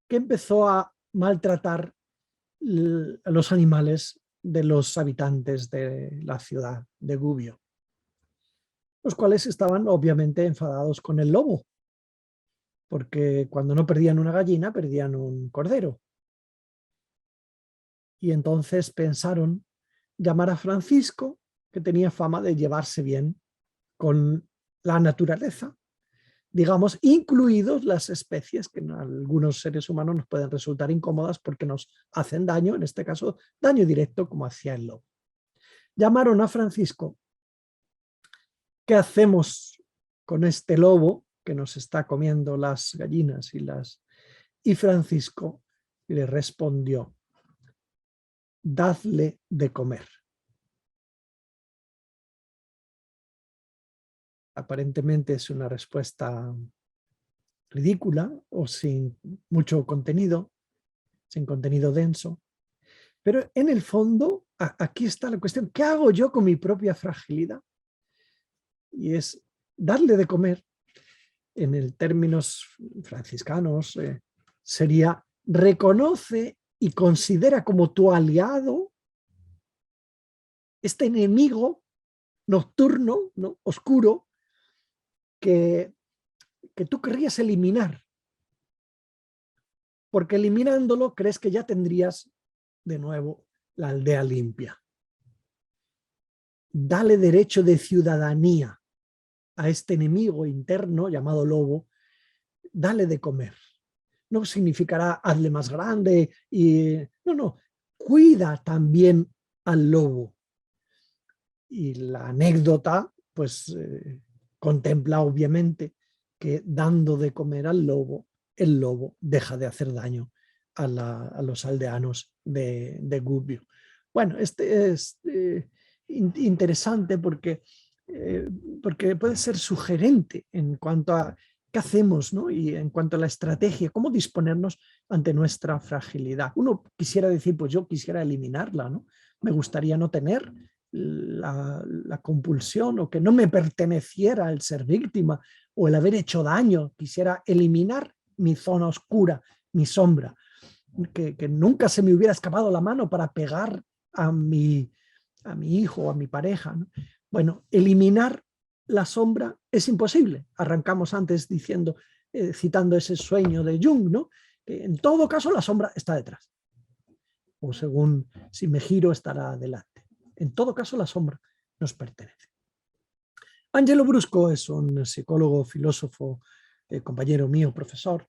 que empezó a maltratar a los animales de los habitantes de la ciudad de Gubbio, los cuales estaban obviamente enfadados con el lobo, porque cuando no perdían una gallina, perdían un cordero. Y entonces pensaron llamar a Francisco, que tenía fama de llevarse bien con la naturaleza, digamos, incluidos las especies que en algunos seres humanos nos pueden resultar incómodas porque nos hacen daño, en este caso daño directo como hacía el lobo. Llamaron a Francisco: ¿qué hacemos con este lobo que nos está comiendo las gallinas y Francisco le respondió: dadle de comer. Aparentemente es una respuesta ridícula o sin mucho contenido, sin contenido denso, pero en el fondo aquí está la cuestión: ¿qué hago yo con mi propia fragilidad? Y es darle de comer, en el términos franciscanos, sería reconoce y considera como tu aliado este enemigo nocturno, ¿no?, oscuro, que tú querrías eliminar, porque eliminándolo crees que ya tendrías de nuevo la aldea limpia. Dale derecho de ciudadanía a este enemigo interno llamado lobo, dale de comer. No significará hazle más grande no, cuida también al lobo. Y la anécdota pues contempla obviamente que dando de comer al lobo, el lobo deja de hacer daño a los aldeanos de Gubbio. Bueno, este es interesante porque puede ser sugerente en cuanto a qué hacemos, ¿no?, y en cuanto a la estrategia, cómo disponernos ante nuestra fragilidad. Uno quisiera decir, pues yo quisiera eliminarla, ¿no? Me gustaría no tener la compulsión, o que no me perteneciera el ser víctima o el haber hecho daño. Quisiera eliminar mi zona oscura, mi sombra, que nunca se me hubiera escapado la mano para pegar a mi hijo o a mi pareja, ¿no? Bueno, eliminar la sombra es imposible. Arrancamos antes diciendo, citando ese sueño de Jung, ¿no?, que en todo caso la sombra está detrás, o según si me giro estará delante. En todo caso la sombra nos pertenece. Angelo Brusco es un psicólogo, filósofo, compañero mío, profesor.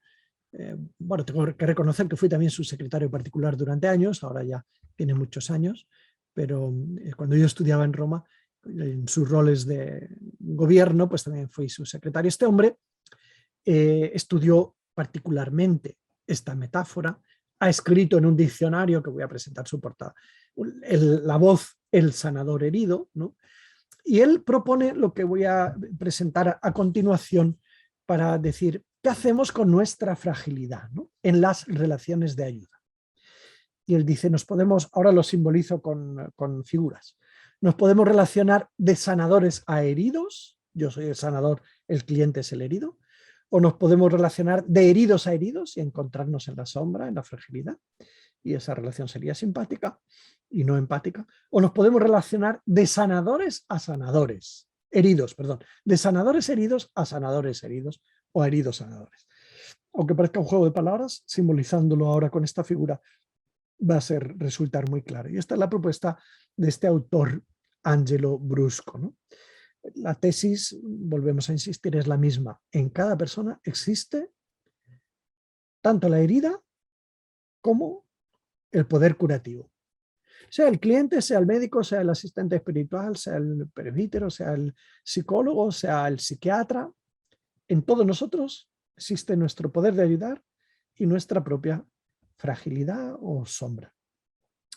Bueno, tengo que reconocer que fui también su secretario particular durante años, ahora ya tiene muchos años, pero cuando yo estudiaba en Roma, en sus roles de gobierno, pues también fui su secretario. Este hombre estudió particularmente esta metáfora, ha escrito en un diccionario que voy a presentar su portada, la voz, el sanador herido, ¿no? Y él propone lo que voy a presentar a continuación para decir qué hacemos con nuestra fragilidad, ¿no?, en las relaciones de ayuda. Y él dice, ahora lo simbolizo con figuras, nos podemos relacionar de sanadores a heridos, yo soy el sanador, el cliente es el herido, o nos podemos relacionar de heridos a heridos y encontrarnos en la sombra, en la fragilidad, y esa relación sería simpática y no empática, o nos podemos relacionar de sanadores a sanadores, de sanadores heridos a sanadores heridos, o heridos sanadores. Aunque parezca un juego de palabras, simbolizándolo ahora con esta figura, va a resultar muy claro. Y esta es la propuesta de este autor, Angelo Brusco, ¿no? La tesis, volvemos a insistir, es la misma. En cada persona existe tanto la herida como el poder curativo. Sea el cliente, sea el médico, sea el asistente espiritual, sea el presbítero, sea el psicólogo, sea el psiquiatra, en todos nosotros existe nuestro poder de ayudar y nuestra propia fragilidad o sombra.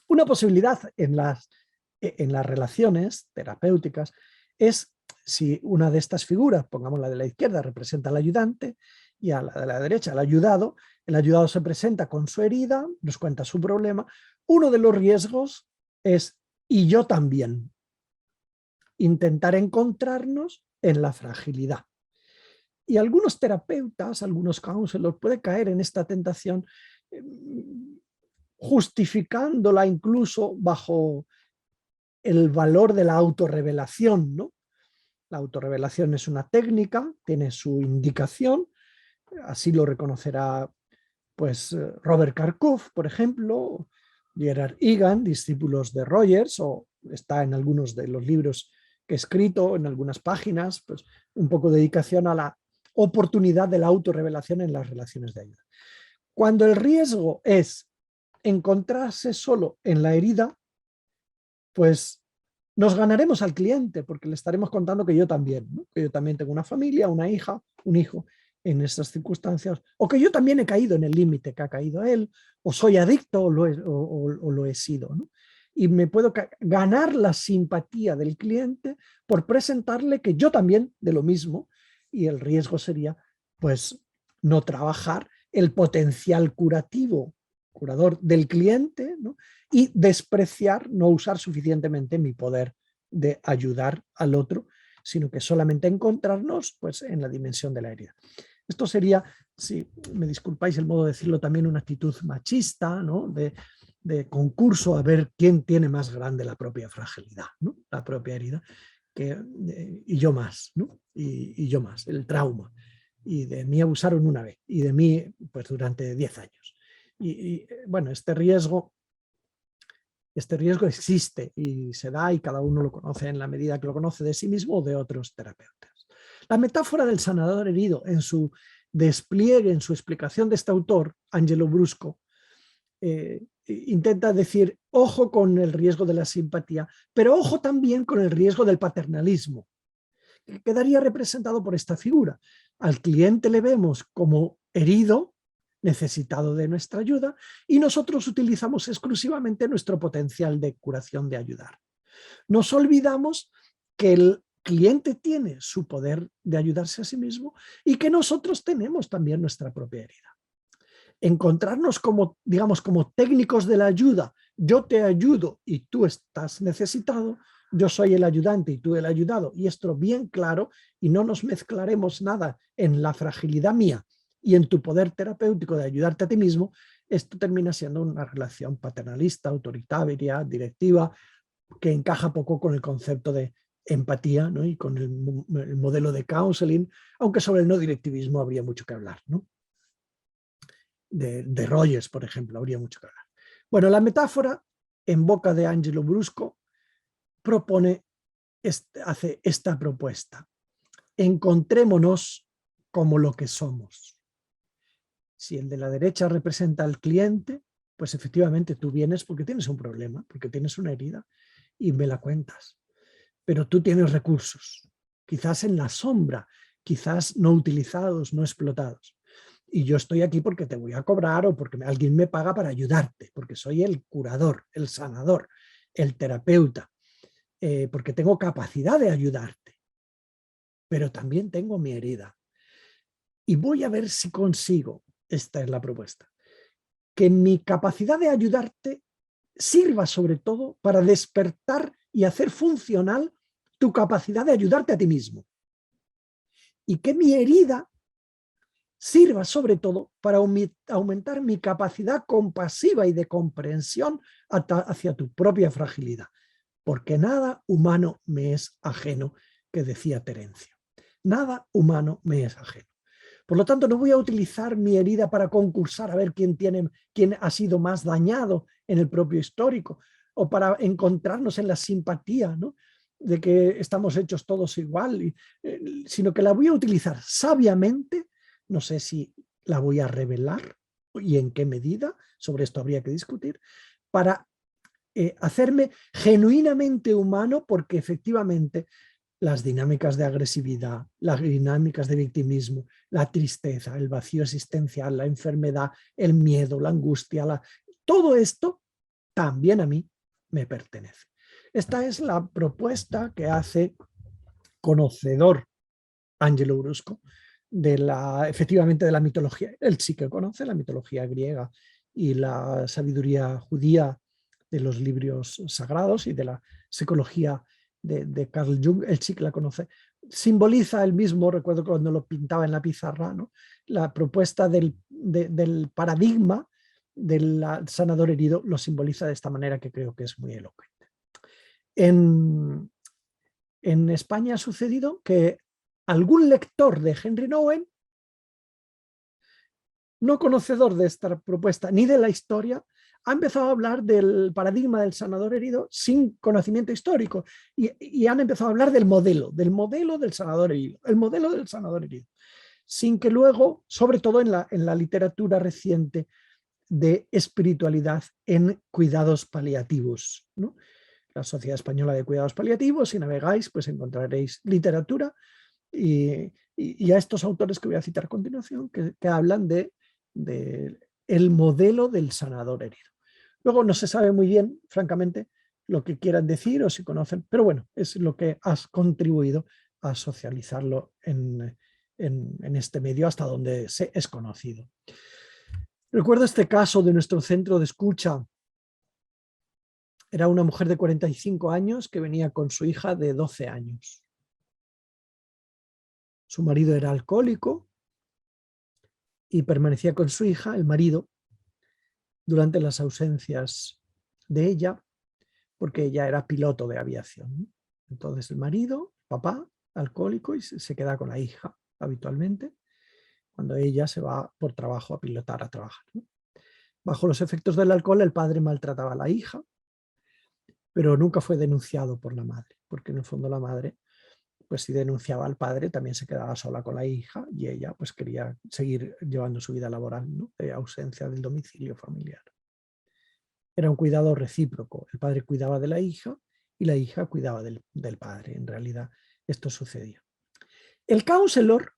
Una posibilidad en las relaciones terapéuticas es si una de estas figuras, pongamos la de la izquierda, representa al ayudante y a la de la derecha al ayudado. El ayudado se presenta con su herida, nos cuenta su problema. Uno de los riesgos es, y yo también. intentar encontrarnos en la fragilidad. Y algunos terapeutas, algunos counselors pueden caer en esta tentación justificándola incluso bajo el valor de la autorrevelación, ¿no? La autorrevelación es una técnica, tiene su indicación, así lo reconocerá pues Robert Karkoff, por ejemplo, Gerard Egan, discípulos de Rogers, o está en algunos de los libros que he escrito, en algunas páginas, pues un poco de dedicación a la oportunidad de la autorrevelación en las relaciones de ayuda. Cuando el riesgo es encontrarse solo en la herida, pues nos ganaremos al cliente porque le estaremos contando que yo también, ¿no? Que yo también tengo una familia, una hija, un hijo en estas circunstancias, o que yo también he caído en el límite que ha caído él, o soy adicto o lo he sido, ¿no? Y me puedo ganar la simpatía del cliente por presentarle que yo también de lo mismo, y el riesgo sería pues no trabajar el potencial curador del cliente, ¿no? Y despreciar, no usar suficientemente mi poder de ayudar al otro, sino que solamente encontrarnos pues, en la dimensión de la herida. Esto sería, si me disculpáis el modo de decirlo, también una actitud machista, ¿no? de concurso a ver quién tiene más grande la propia fragilidad, ¿no? La propia herida, y yo más, ¿no? Y yo más, el trauma. Y de mí abusaron una vez, y de mí pues durante 10 años. Y bueno, este riesgo existe y se da y cada uno lo conoce en la medida que lo conoce de sí mismo o de otros terapeutas. La metáfora del sanador herido en su despliegue, en su explicación de este autor, Angelo Brusco, intenta decir, ojo con el riesgo de la simpatía, pero ojo también con el riesgo del paternalismo, que quedaría representado por esta figura. Al cliente le vemos como herido, necesitado de nuestra ayuda, y nosotros utilizamos exclusivamente nuestro potencial de curación, de ayudar. Nos olvidamos que el cliente tiene su poder de ayudarse a sí mismo y que nosotros tenemos también nuestra propia herida. Encontrarnos como, digamos, como técnicos de la ayuda, yo te ayudo y tú estás necesitado, yo soy el ayudante y tú el ayudado, y esto bien claro, y no nos mezclaremos nada en la fragilidad mía y en tu poder terapéutico de ayudarte a ti mismo, esto termina siendo una relación paternalista, autoritaria, directiva, que encaja poco con el concepto de empatía, ¿no? Y con el modelo de counseling, aunque sobre el no directivismo habría mucho que hablar, ¿no? De Rogers, por ejemplo, habría mucho que hablar. Bueno, la metáfora en boca de Angelo Brusco hace esta propuesta. Encontrémonos como lo que somos. Si el de la derecha representa al cliente, pues efectivamente tú vienes porque tienes un problema, porque tienes una herida y me la cuentas. Pero tú tienes recursos, quizás en la sombra, quizás no utilizados, no explotados. Y yo estoy aquí porque te voy a cobrar o porque alguien me paga para ayudarte, porque soy el curador, el sanador, el terapeuta, porque tengo capacidad de ayudarte. Pero también tengo mi herida. Y voy a ver si consigo, esta es la propuesta, que mi capacidad de ayudarte sirva sobre todo para despertar y hacer funcional tu capacidad de ayudarte a ti mismo. Y que mi herida sirva sobre todo para aumentar mi capacidad compasiva y de comprensión hacia tu propia fragilidad. Porque nada humano me es ajeno, que decía Terencio. Nada humano me es ajeno. Por lo tanto, no voy a utilizar mi herida para concursar a ver quién ha sido más dañado en el propio histórico, o para encontrarnos en la simpatía, ¿no? De que estamos hechos todos igual, sino que la voy a utilizar sabiamente. No sé si la voy a revelar y en qué medida, sobre esto habría que discutir, para hacerme genuinamente humano, porque efectivamente las dinámicas de agresividad, las dinámicas de victimismo, la tristeza, el vacío existencial, la enfermedad, el miedo, la angustia, todo esto también a mí me pertenece. Esta es la propuesta que hace conocedor Angelo Brusco efectivamente de la mitología. Él sí que conoce la mitología griega y la sabiduría judía de los libros sagrados y de la psicología de Carl Jung, él sí que la conoce, simboliza el mismo, recuerdo cuando lo pintaba en la pizarra, ¿no? La propuesta del paradigma del sanador herido lo simboliza de esta manera que creo que es muy elocuente. En España ha sucedido que algún lector de Henry Nouwen, no conocedor de esta propuesta ni de la historia, ha empezado a hablar del paradigma del sanador herido sin conocimiento histórico y han empezado a hablar del modelo del sanador herido, el modelo del sanador herido, sin que luego, sobre todo en la literatura reciente de espiritualidad en cuidados paliativos, ¿no? La Sociedad Española de Cuidados Paliativos, si navegáis, pues encontraréis literatura y a estos autores que voy a citar a continuación que hablan de el modelo del sanador herido. Luego no se sabe muy bien, francamente, lo que quieran decir o si conocen, pero bueno, es lo que has contribuido a socializarlo en este medio hasta donde se es conocido. Recuerdo este caso de nuestro centro de escucha. Era una mujer de 45 años que venía con su hija de 12 años. Su marido era alcohólico y permanecía con su hija, el marido, durante las ausencias de ella, porque ella era piloto de aviación. Entonces el marido, papá, alcohólico, y se queda con la hija habitualmente, cuando ella se va por trabajo a pilotar, a trabajar, ¿no? Bajo los efectos del alcohol, el padre maltrataba a la hija, pero nunca fue denunciado por la madre, porque en el fondo la madre, pues si denunciaba al padre, también se quedaba sola con la hija y ella pues quería seguir llevando su vida laboral, ¿no? De ausencia del domicilio familiar. Era un cuidado recíproco, el padre cuidaba de la hija y la hija cuidaba del padre, en realidad esto sucedía. El counselor,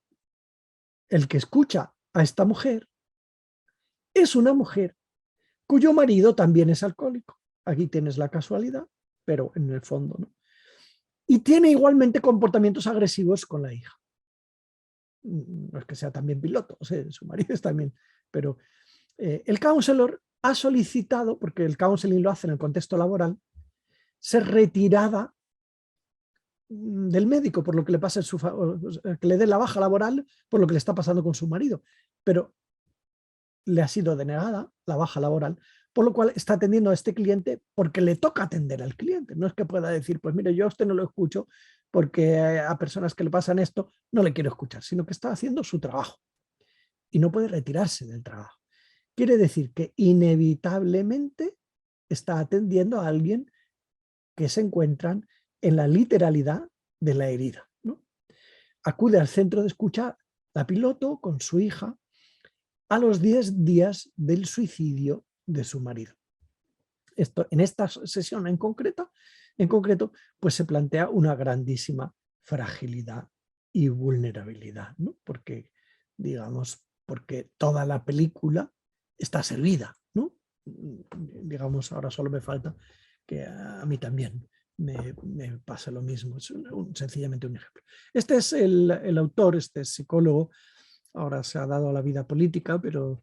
el que escucha a esta mujer, es una mujer cuyo marido también es alcohólico. Aquí tienes la casualidad, pero en el fondo, ¿no? Y tiene igualmente comportamientos agresivos con la hija. No es que sea también piloto, o sea, su marido es también, pero el counselor ha solicitado, porque el counseling lo hace en el contexto laboral, ser retirada del médico por lo que le pasa que le dé la baja laboral por lo que le está pasando con su marido, pero le ha sido denegada la baja laboral, por lo cual está atendiendo a este cliente porque le toca atender al cliente. No es que pueda decir, pues mire, yo a usted no lo escucho porque a personas que le pasan esto no le quiero escuchar, sino que está haciendo su trabajo y no puede retirarse del trabajo. Quiere decir que inevitablemente está atendiendo a alguien que se encuentran en la literalidad de la herida, ¿no? Acude al centro de escucha la piloto con su hija a los 10 días del suicidio de su marido. En esta sesión en concreto, pues se plantea una grandísima fragilidad y vulnerabilidad, ¿no? Porque, digamos, porque toda la película está servida, ¿no? Digamos, ahora solo me falta que a mí también me pasa lo mismo. Es sencillamente un ejemplo. Este es el autor, este es psicólogo, ahora se ha dado a la vida política, pero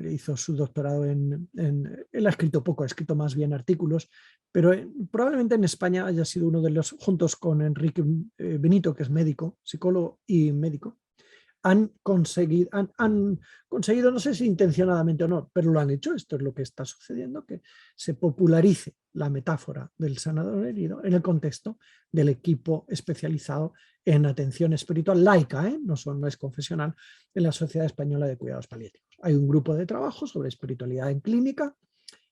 hizo su doctorado él ha escrito poco, ha escrito más bien artículos, pero probablemente en España haya sido uno de los, juntos con Enrique Benito, que es médico, psicólogo y médico, han conseguido, no sé si intencionadamente o no, pero lo han hecho. Esto es lo que está sucediendo, que se popularice la metáfora del sanador herido en el contexto del equipo especializado en atención espiritual laica, no es confesional, en la Sociedad Española de Cuidados Paliativos. Hay un grupo de trabajo sobre espiritualidad en clínica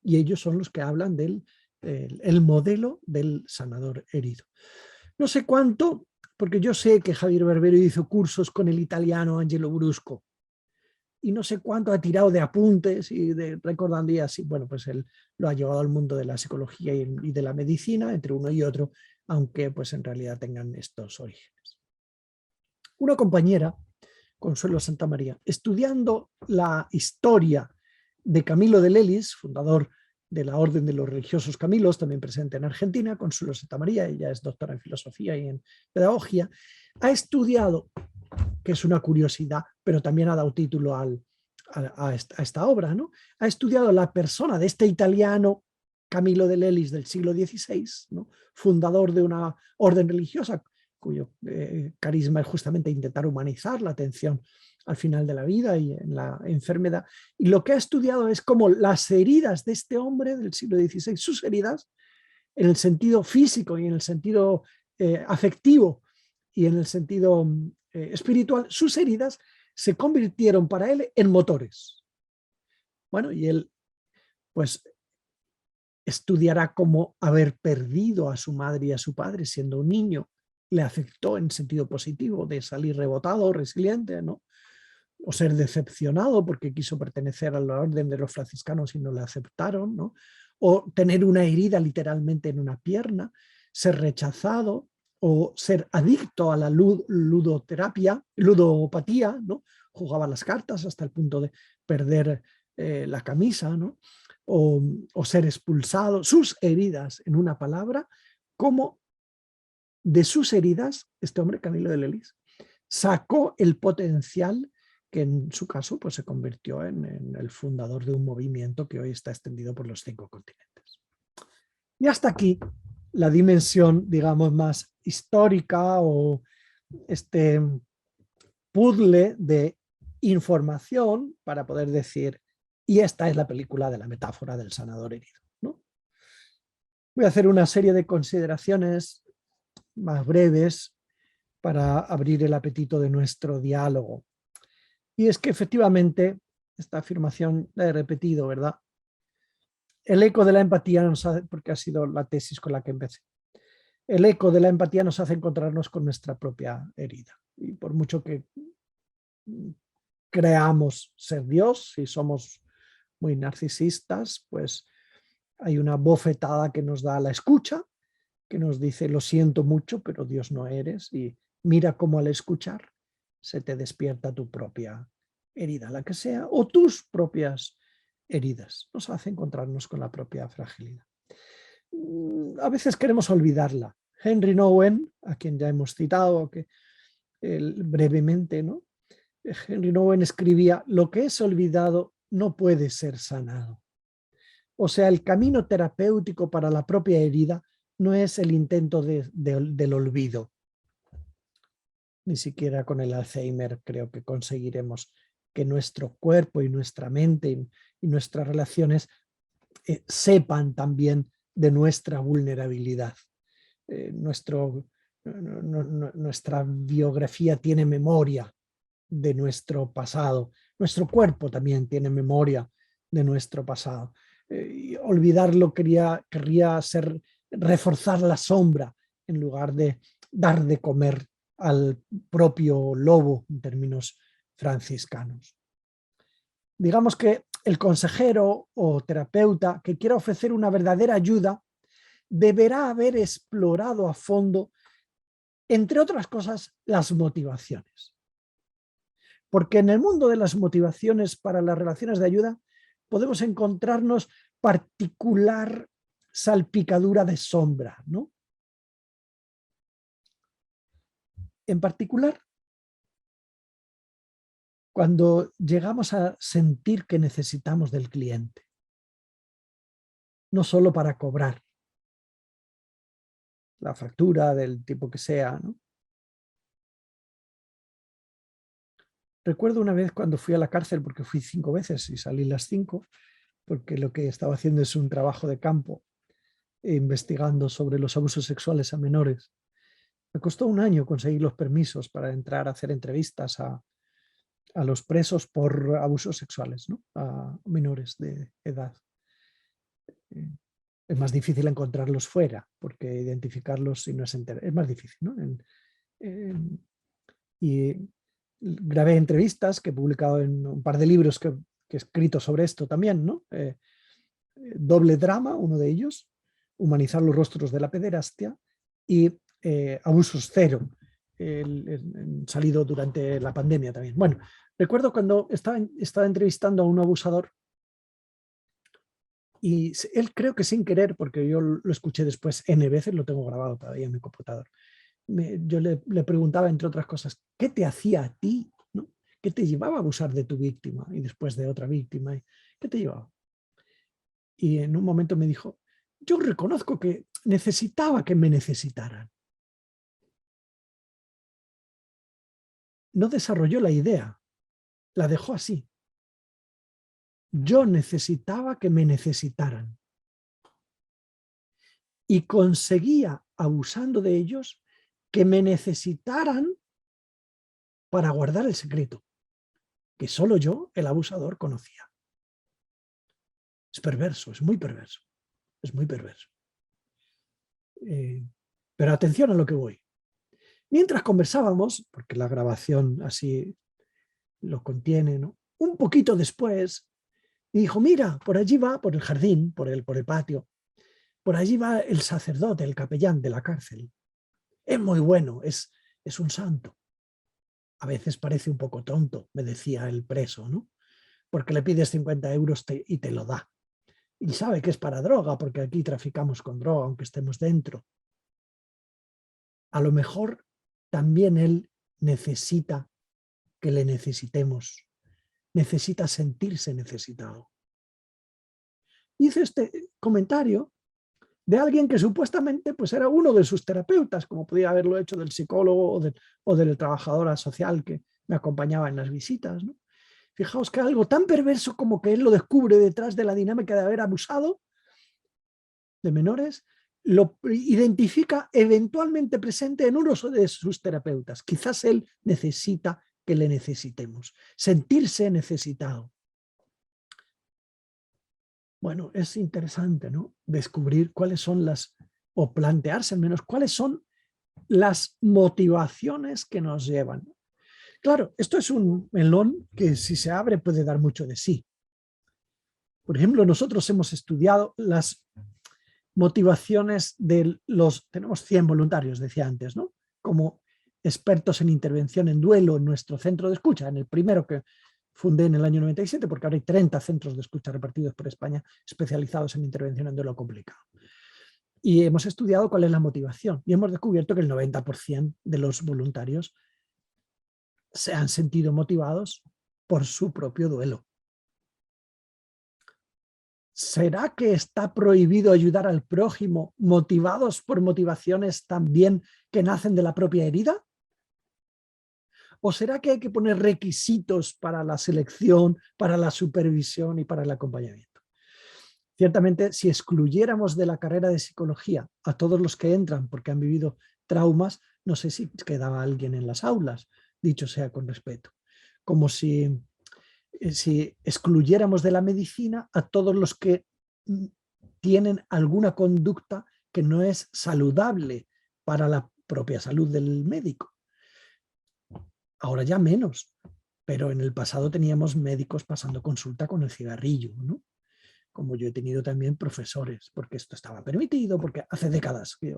y ellos son los que hablan del el modelo del sanador herido. No sé cuánto, porque yo sé que Javier Barbero hizo cursos con el italiano Angelo Brusco y no sé cuánto ha tirado de apuntes y recordando y así. Bueno, pues él lo ha llevado al mundo de la psicología y de la medicina, entre uno y otro, aunque pues en realidad tengan estos orígenes. Una compañera, Consuelo Santamaría, estudiando la historia de Camilo de Lelis, fundador de la Orden de los Religiosos Camilos, también presente en Argentina, Consuelo Santamaría, ella es doctora en filosofía y en pedagogía, ha estudiado, que es una curiosidad, pero también ha dado título a esta obra, ¿no? Ha estudiado la persona de este italiano Camilo de Lelis del siglo XVI, ¿no? Fundador de una orden religiosa cuyo carisma es justamente intentar humanizar la atención al final de la vida y en la enfermedad. Y lo que ha estudiado es cómo las heridas de este hombre del siglo XVI, sus heridas, en el sentido físico y en el sentido afectivo y en el sentido espiritual, sus heridas se convirtieron para él en motores. Bueno, y él pues estudiará cómo haber perdido a su madre y a su padre siendo un niño le afectó en sentido positivo, de salir rebotado, resiliente, ¿no? O ser decepcionado porque quiso pertenecer a la orden de los franciscanos y no le aceptaron, ¿no? O tener una herida literalmente en una pierna, ser rechazado o ser adicto a la ludopatía, ¿no? Jugaba las cartas hasta el punto de perder la camisa, ¿no? O ser expulsado, sus heridas, en una palabra, como de sus heridas, este hombre, Camilo de Lelis, sacó el potencial que en su caso pues, se convirtió en el fundador de un movimiento que hoy está extendido por los 5 continentes. Y hasta aquí la dimensión, digamos, más histórica o este puzzle de información para poder decir, y esta es la película de la metáfora del sanador herido, ¿no? Voy a hacer una serie de consideraciones más breves para abrir el apetito de nuestro diálogo. Y es que efectivamente, esta afirmación la he repetido, ¿verdad? El eco de la empatía nos hace, porque ha sido la tesis con la que empecé, el eco de la empatía nos hace encontrarnos con nuestra propia herida. Y por mucho que creamos ser Dios, si somos muy narcisistas, pues hay una bofetada que nos da la escucha, que nos dice, lo siento mucho, pero Dios no eres, y mira cómo al escuchar se te despierta tu propia herida, la que sea, o tus propias heridas. Nos hace encontrarnos con la propia fragilidad. A veces queremos olvidarla. Henry Nouwen, a quien ya hemos citado que brevemente, ¿no? Henry Nouwen escribía, lo que es olvidado no puede ser sanado. O sea, el camino terapéutico para la propia herida no es el intento del olvido. Ni siquiera con el Alzheimer creo que conseguiremos que nuestro cuerpo y nuestra mente y nuestras relaciones sepan también de nuestra vulnerabilidad. Nuestra biografía tiene memoria de nuestro pasado. Nuestro cuerpo también tiene memoria de nuestro pasado. Olvidarlo querría ser reforzar la sombra en lugar de dar de comer al propio lobo en términos franciscanos. Digamos que el consejero o terapeuta que quiera ofrecer una verdadera ayuda deberá haber explorado a fondo, entre otras cosas, las motivaciones. Porque en el mundo de las motivaciones para las relaciones de ayuda podemos encontrarnos particular salpicadura de sombra, ¿no? En particular, cuando llegamos a sentir que necesitamos del cliente, no solo para cobrar la factura del tipo que sea, ¿no? Recuerdo una vez cuando fui a la cárcel, porque fui 5 veces y salí las 5, porque lo que estaba haciendo es un trabajo de campo, investigando sobre los abusos sexuales a menores. Me costó 1 año conseguir los permisos para entrar a hacer entrevistas a los presos por abusos sexuales, ¿no? A menores de edad. Es más difícil encontrarlos fuera, porque identificarlos si no es más difícil, ¿no? Y grabé entrevistas que he publicado en un par de libros que he escrito sobre esto también, ¿no? Doble drama, uno de ellos, humanizar los rostros de la pederastia, y abusos cero, salido durante la pandemia también. Bueno, recuerdo cuando estaba entrevistando a un abusador y él, creo que sin querer, porque yo lo escuché después N veces, lo tengo grabado todavía en mi computador, yo le preguntaba, entre otras cosas, ¿qué te hacía a ti? ¿No? ¿Qué te llevaba a abusar de tu víctima y después de otra víctima? ¿Qué te llevaba? Y en un momento me dijo, yo reconozco que necesitaba que me necesitaran. No desarrolló la idea, la dejó así. Yo necesitaba que me necesitaran. Y conseguía, abusando de ellos, que me necesitaran para guardar el secreto, que solo yo, el abusador, conocía. Es perverso, es muy perverso. Es muy perverso. Pero atención a lo que voy. Mientras conversábamos, porque la grabación así lo contiene, ¿no? Un poquito después, me dijo, mira, por allí va, por el jardín, por el patio, por allí va el sacerdote, el capellán de la cárcel. Es muy bueno, es un santo. A veces parece un poco tonto, me decía el preso, ¿no? Porque le pides 50 euros y te lo da. Y sabe que es para droga, porque aquí traficamos con droga, aunque estemos dentro. A lo mejor también él necesita que le necesitemos, necesita sentirse necesitado. Hice este comentario de alguien que supuestamente pues, era uno de sus terapeutas, como podía haberlo hecho del psicólogo o del trabajadora social que me acompañaba en las visitas, ¿no? Fijaos que algo tan perverso como que él lo descubre detrás de la dinámica de haber abusado de menores, lo identifica eventualmente presente en uno de sus terapeutas. Quizás él necesita que le necesitemos, sentirse necesitado. Bueno, es interesante, ¿no? Descubrir cuáles son o plantearse al menos cuáles son las motivaciones que nos llevan. Claro, esto es un melón que si se abre puede dar mucho de sí. Por ejemplo, nosotros hemos estudiado las motivaciones de tenemos 100 voluntarios, decía antes, ¿no? Como expertos en intervención en duelo en nuestro centro de escucha, en el primero que fundé en el año 97, porque ahora hay 30 centros de escucha repartidos por España especializados en intervención en duelo complicado. Y hemos estudiado cuál es la motivación y hemos descubierto que el 90% de los voluntarios se han sentido motivados por su propio duelo. ¿Será que está prohibido ayudar al prójimo motivados por motivaciones también que nacen de la propia herida? ¿O será que hay que poner requisitos para la selección, para la supervisión y para el acompañamiento? Ciertamente, si excluyéramos de la carrera de psicología a todos los que entran porque han vivido traumas, no sé si quedaba alguien en las aulas, dicho sea con respeto. Como si excluyéramos de la medicina a todos los que tienen alguna conducta que no es saludable para la propia salud del médico. Ahora ya menos, pero en el pasado teníamos médicos pasando consulta con el cigarrillo, ¿no? Como yo he tenido también profesores, porque esto estaba permitido, porque hace décadas que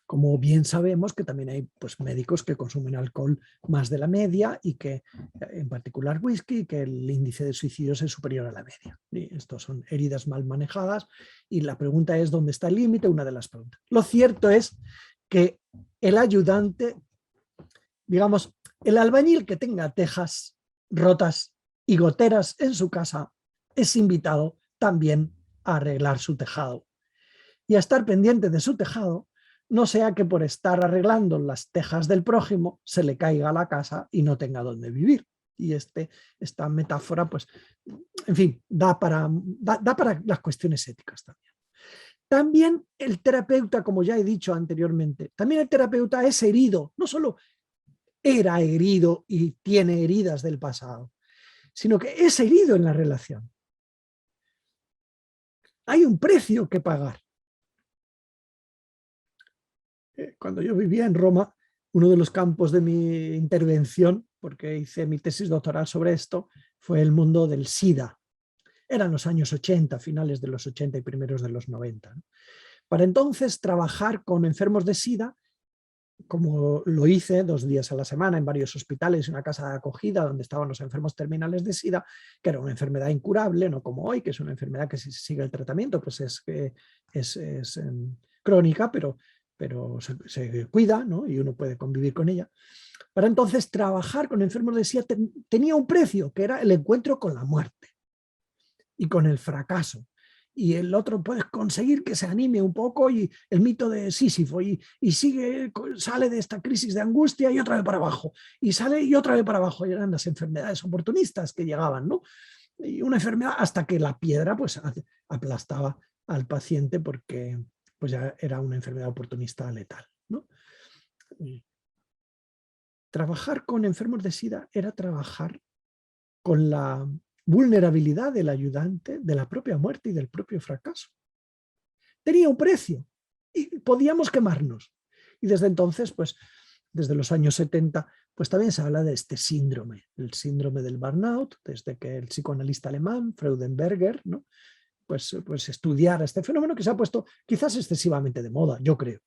como bien sabemos que también hay pues, médicos que consumen alcohol más de la media y que, en particular whisky, que el índice de suicidios es superior a la media. Y estos son heridas mal manejadas y la pregunta es ¿dónde está el límite? Una de las preguntas. Lo cierto es que el ayudante, digamos, el albañil que tenga tejas rotas y goteras en su casa es invitado también a arreglar su tejado y a estar pendiente de su tejado, no sea que por estar arreglando las tejas del prójimo se le caiga la casa y no tenga dónde vivir. Y esta metáfora, pues, en fin, da para las cuestiones éticas también. También el terapeuta, como ya he dicho anteriormente, también el terapeuta es herido, no solo era herido y tiene heridas del pasado, sino que es herido en la relación. Hay un precio que pagar. Cuando yo vivía en Roma, uno de los campos de mi intervención, porque hice mi tesis doctoral sobre esto, fue el mundo del SIDA. Eran los años 80, finales de los 80 y primeros de los 90. Para entonces, trabajar con enfermos de SIDA, como lo hice 2 días a la semana en varios hospitales, en una casa de acogida donde estaban los enfermos terminales de SIDA, que era una enfermedad incurable, no como hoy, que es una enfermedad que si se sigue el tratamiento pues es crónica, pero se cuida, ¿no? Y uno puede convivir con ella. Para entonces trabajar con enfermos de SIDA tenía un precio, que era el encuentro con la muerte. y con el fracaso. Y el otro puede conseguir que se anime un poco, y el mito de Sísifo, y sale de esta crisis de angustia y otra vez para abajo, y sale y otra vez para abajo. Y eran las enfermedades oportunistas que llegaban, ¿no? Y una enfermedad hasta que la piedra pues aplastaba al paciente, porque pues ya era una enfermedad oportunista letal, ¿no? Trabajar con enfermos de SIDA era trabajar con la vulnerabilidad del ayudante, de la propia muerte y del propio fracaso. Tenía un precio y podíamos quemarnos. Y desde entonces, pues desde los años 70, pues también se habla de este síndrome, el síndrome del burnout, desde que el psicoanalista alemán, Freudenberger, ¿no? pues estudiara este fenómeno que se ha puesto quizás excesivamente de moda, yo creo.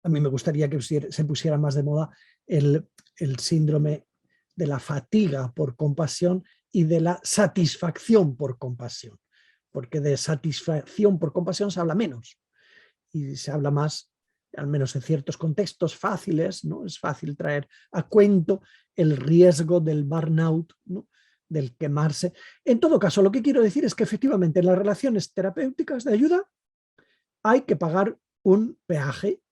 A mí me gustaría que se pusiera más de moda el síndrome de la fatiga por compasión y de la satisfacción por compasión, porque de satisfacción por compasión se habla menos y se habla más, al menos en ciertos contextos fáciles, ¿no? Es fácil traer a cuento el riesgo del burnout, ¿no? Del quemarse. En todo caso, lo que quiero decir es que efectivamente en las relaciones terapéuticas de ayuda hay que pagar un peaje,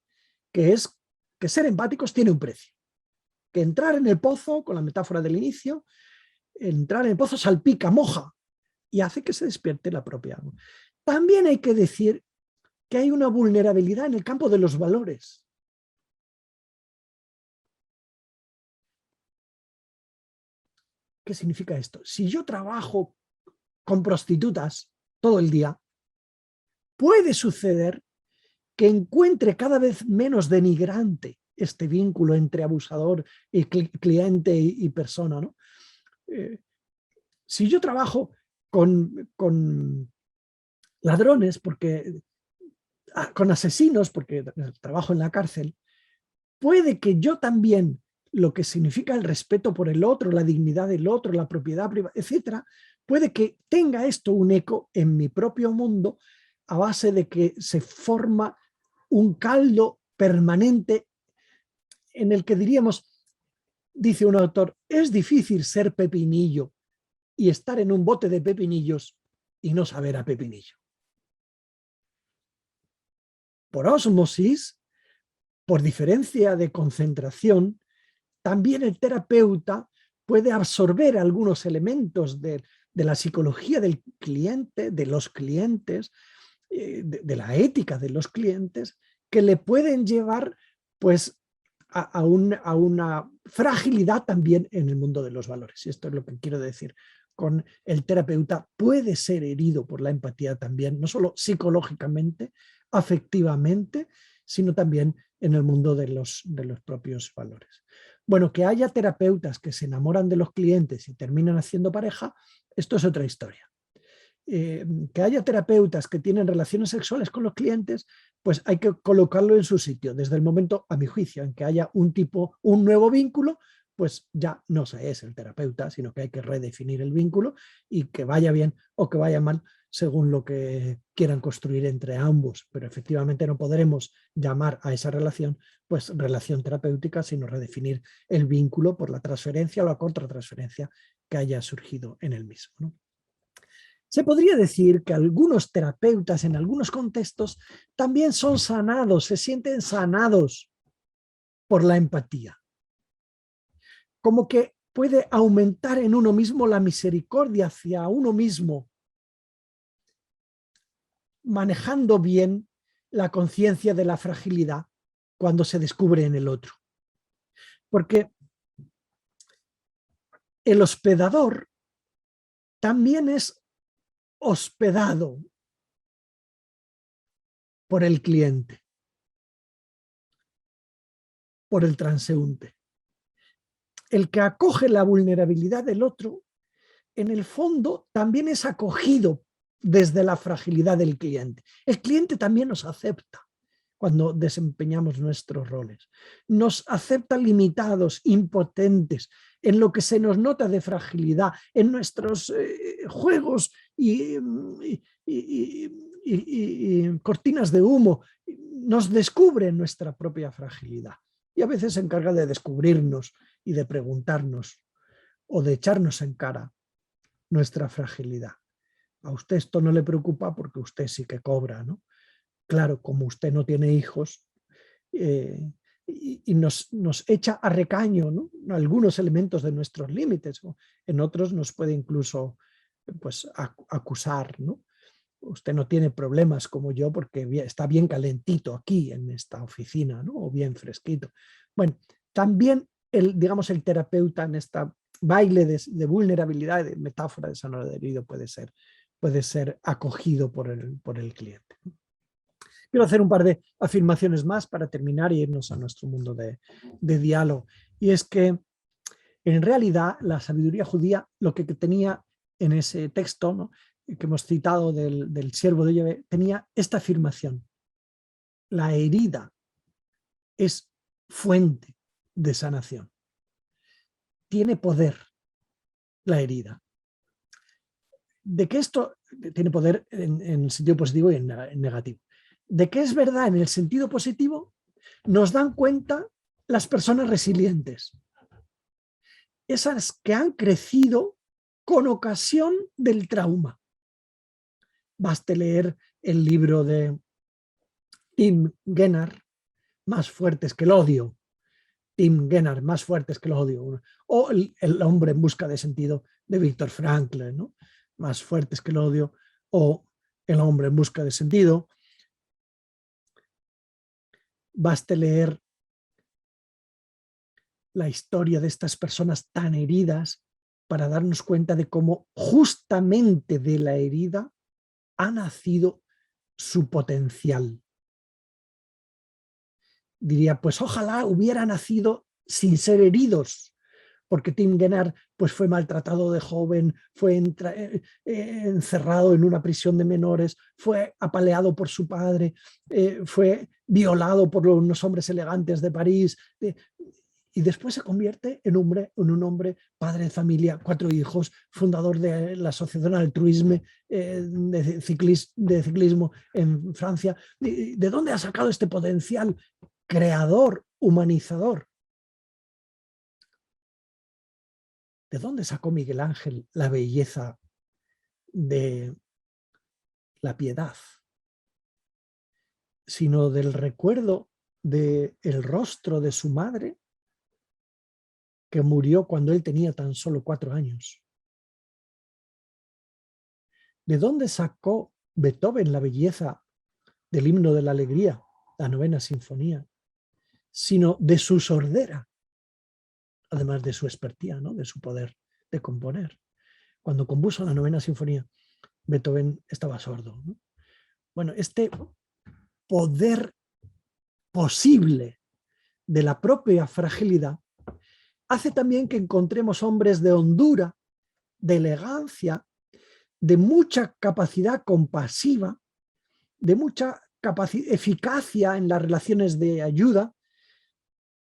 que es que ser empáticos tiene un precio. Que entrar en el pozo, con la metáfora del inicio, entrar en el pozo salpica, moja y hace que se despierte la propia agua. También hay que decir que hay una vulnerabilidad en el campo de los valores. ¿Qué significa esto? Si yo trabajo con prostitutas todo el día, puede suceder que encuentre cada vez menos denigrante este vínculo entre abusador y cliente y persona, ¿no? Si yo trabajo con ladrones, con asesinos, porque trabajo en la cárcel, puede que yo también, lo que significa el respeto por el otro, la dignidad del otro, la propiedad privada, etcétera, puede que tenga esto un eco en mi propio mundo, a base de que se forma un caldo permanente en el que diríamos, dice un autor, es difícil ser pepinillo y estar en un bote de pepinillos y no saber a pepinillo. Por ósmosis, por diferencia de concentración, también el terapeuta puede absorber algunos elementos de la psicología del cliente, de los clientes, de la ética de los clientes, que le pueden llevar pues, a una fragilidad también en el mundo de los valores. Y esto es lo que quiero decir. Con el terapeuta puede ser herido por la empatía también, no solo psicológicamente, afectivamente, sino también en el mundo de los propios valores. Bueno, que haya terapeutas que se enamoran de los clientes y terminan haciendo pareja, esto es otra historia. Que haya terapeutas que tienen relaciones sexuales con los clientes, pues hay que colocarlo en su sitio. Desde el momento, a mi juicio, en que haya un nuevo vínculo, pues ya no se es el terapeuta, sino que hay que redefinir el vínculo y que vaya bien o que vaya mal según lo que quieran construir entre ambos. Pero efectivamente no podremos llamar a esa relación pues relación terapéutica, sino redefinir el vínculo por la transferencia o la contratransferencia que haya surgido en el mismo, ¿no? Se podría decir que algunos terapeutas en algunos contextos también son sanados, se sienten sanados por la empatía. Como que puede aumentar en uno mismo la misericordia hacia uno mismo, manejando bien la conciencia de la fragilidad cuando se descubre en el otro. Porque el hospedador también es hospedado por el cliente, por el transeúnte. El que acoge la vulnerabilidad del otro, en el fondo también es acogido desde la fragilidad del cliente. El cliente también nos acepta cuando desempeñamos nuestros roles. Nos acepta limitados, impotentes, en lo que se nos nota de fragilidad, en nuestros juegos y cortinas de humo. Nos descubre nuestra propia fragilidad y a veces se encarga de descubrirnos y de preguntarnos o de echarnos en cara nuestra fragilidad. A usted esto no le preocupa porque usted sí que cobra, ¿no? Claro, como usted no tiene hijos, y nos echa a recaño, ¿no?, algunos elementos de nuestros límites, o en otros nos puede incluso pues, acusar, ¿no? Usted no tiene problemas como yo porque está bien calentito aquí en esta oficina, ¿no?, o bien fresquito. Bueno, también digamos, el terapeuta en esta baile de vulnerabilidad, de metáfora de sanador herido puede ser acogido por el cliente. Quiero hacer un par de afirmaciones más para terminar y irnos a nuestro mundo de diálogo. Y es que en realidad la sabiduría judía lo que tenía en ese texto, ¿no?, que hemos citado del siervo de Yahvé, tenía esta afirmación: la herida es fuente de sanación. Tiene poder la herida. De que esto tiene poder en el sentido positivo y en negativo. De que es verdad en el sentido positivo, nos dan cuenta las personas resilientes. Esas que han crecido con ocasión del trauma. Baste leer el libro de Tim Gennard, Más fuertes que el odio. Tim Gennard, Más fuertes que el odio. O El hombre en busca de sentido de Viktor Frankl, ¿no?, Más fuertes que el odio, o El hombre en busca de sentido. Baste leer la historia de estas personas tan heridas para darnos cuenta de cómo justamente de la herida ha nacido su potencial. Diría, pues ojalá hubiera nacido sin ser heridos, porque Tim Gennard pues, fue maltratado de joven, fue encerrado en una prisión de menores, fue apaleado por su padre, fue violado por unos hombres elegantes de París, y después se convierte en un hombre, padre de familia, 4 hijos, fundador de la Asociación Altruisme de ciclismo en Francia. ¿De dónde ha sacado este potencial creador, humanizador? ¿De dónde sacó Miguel Ángel la belleza de la piedad? Sino del recuerdo del rostro de su madre, que murió cuando él tenía tan solo 4 años. ¿De dónde sacó Beethoven la belleza del himno de la alegría, la 9ª sinfonía? Sino de su sordera, además de su expertía, ¿no?, de su poder de componer. Cuando compuso la 9ª sinfonía, Beethoven estaba sordo, ¿no? Bueno, este poder posible de la propia fragilidad hace también que encontremos hombres de hondura, de elegancia, de mucha capacidad compasiva, de mucha eficacia en las relaciones de ayuda,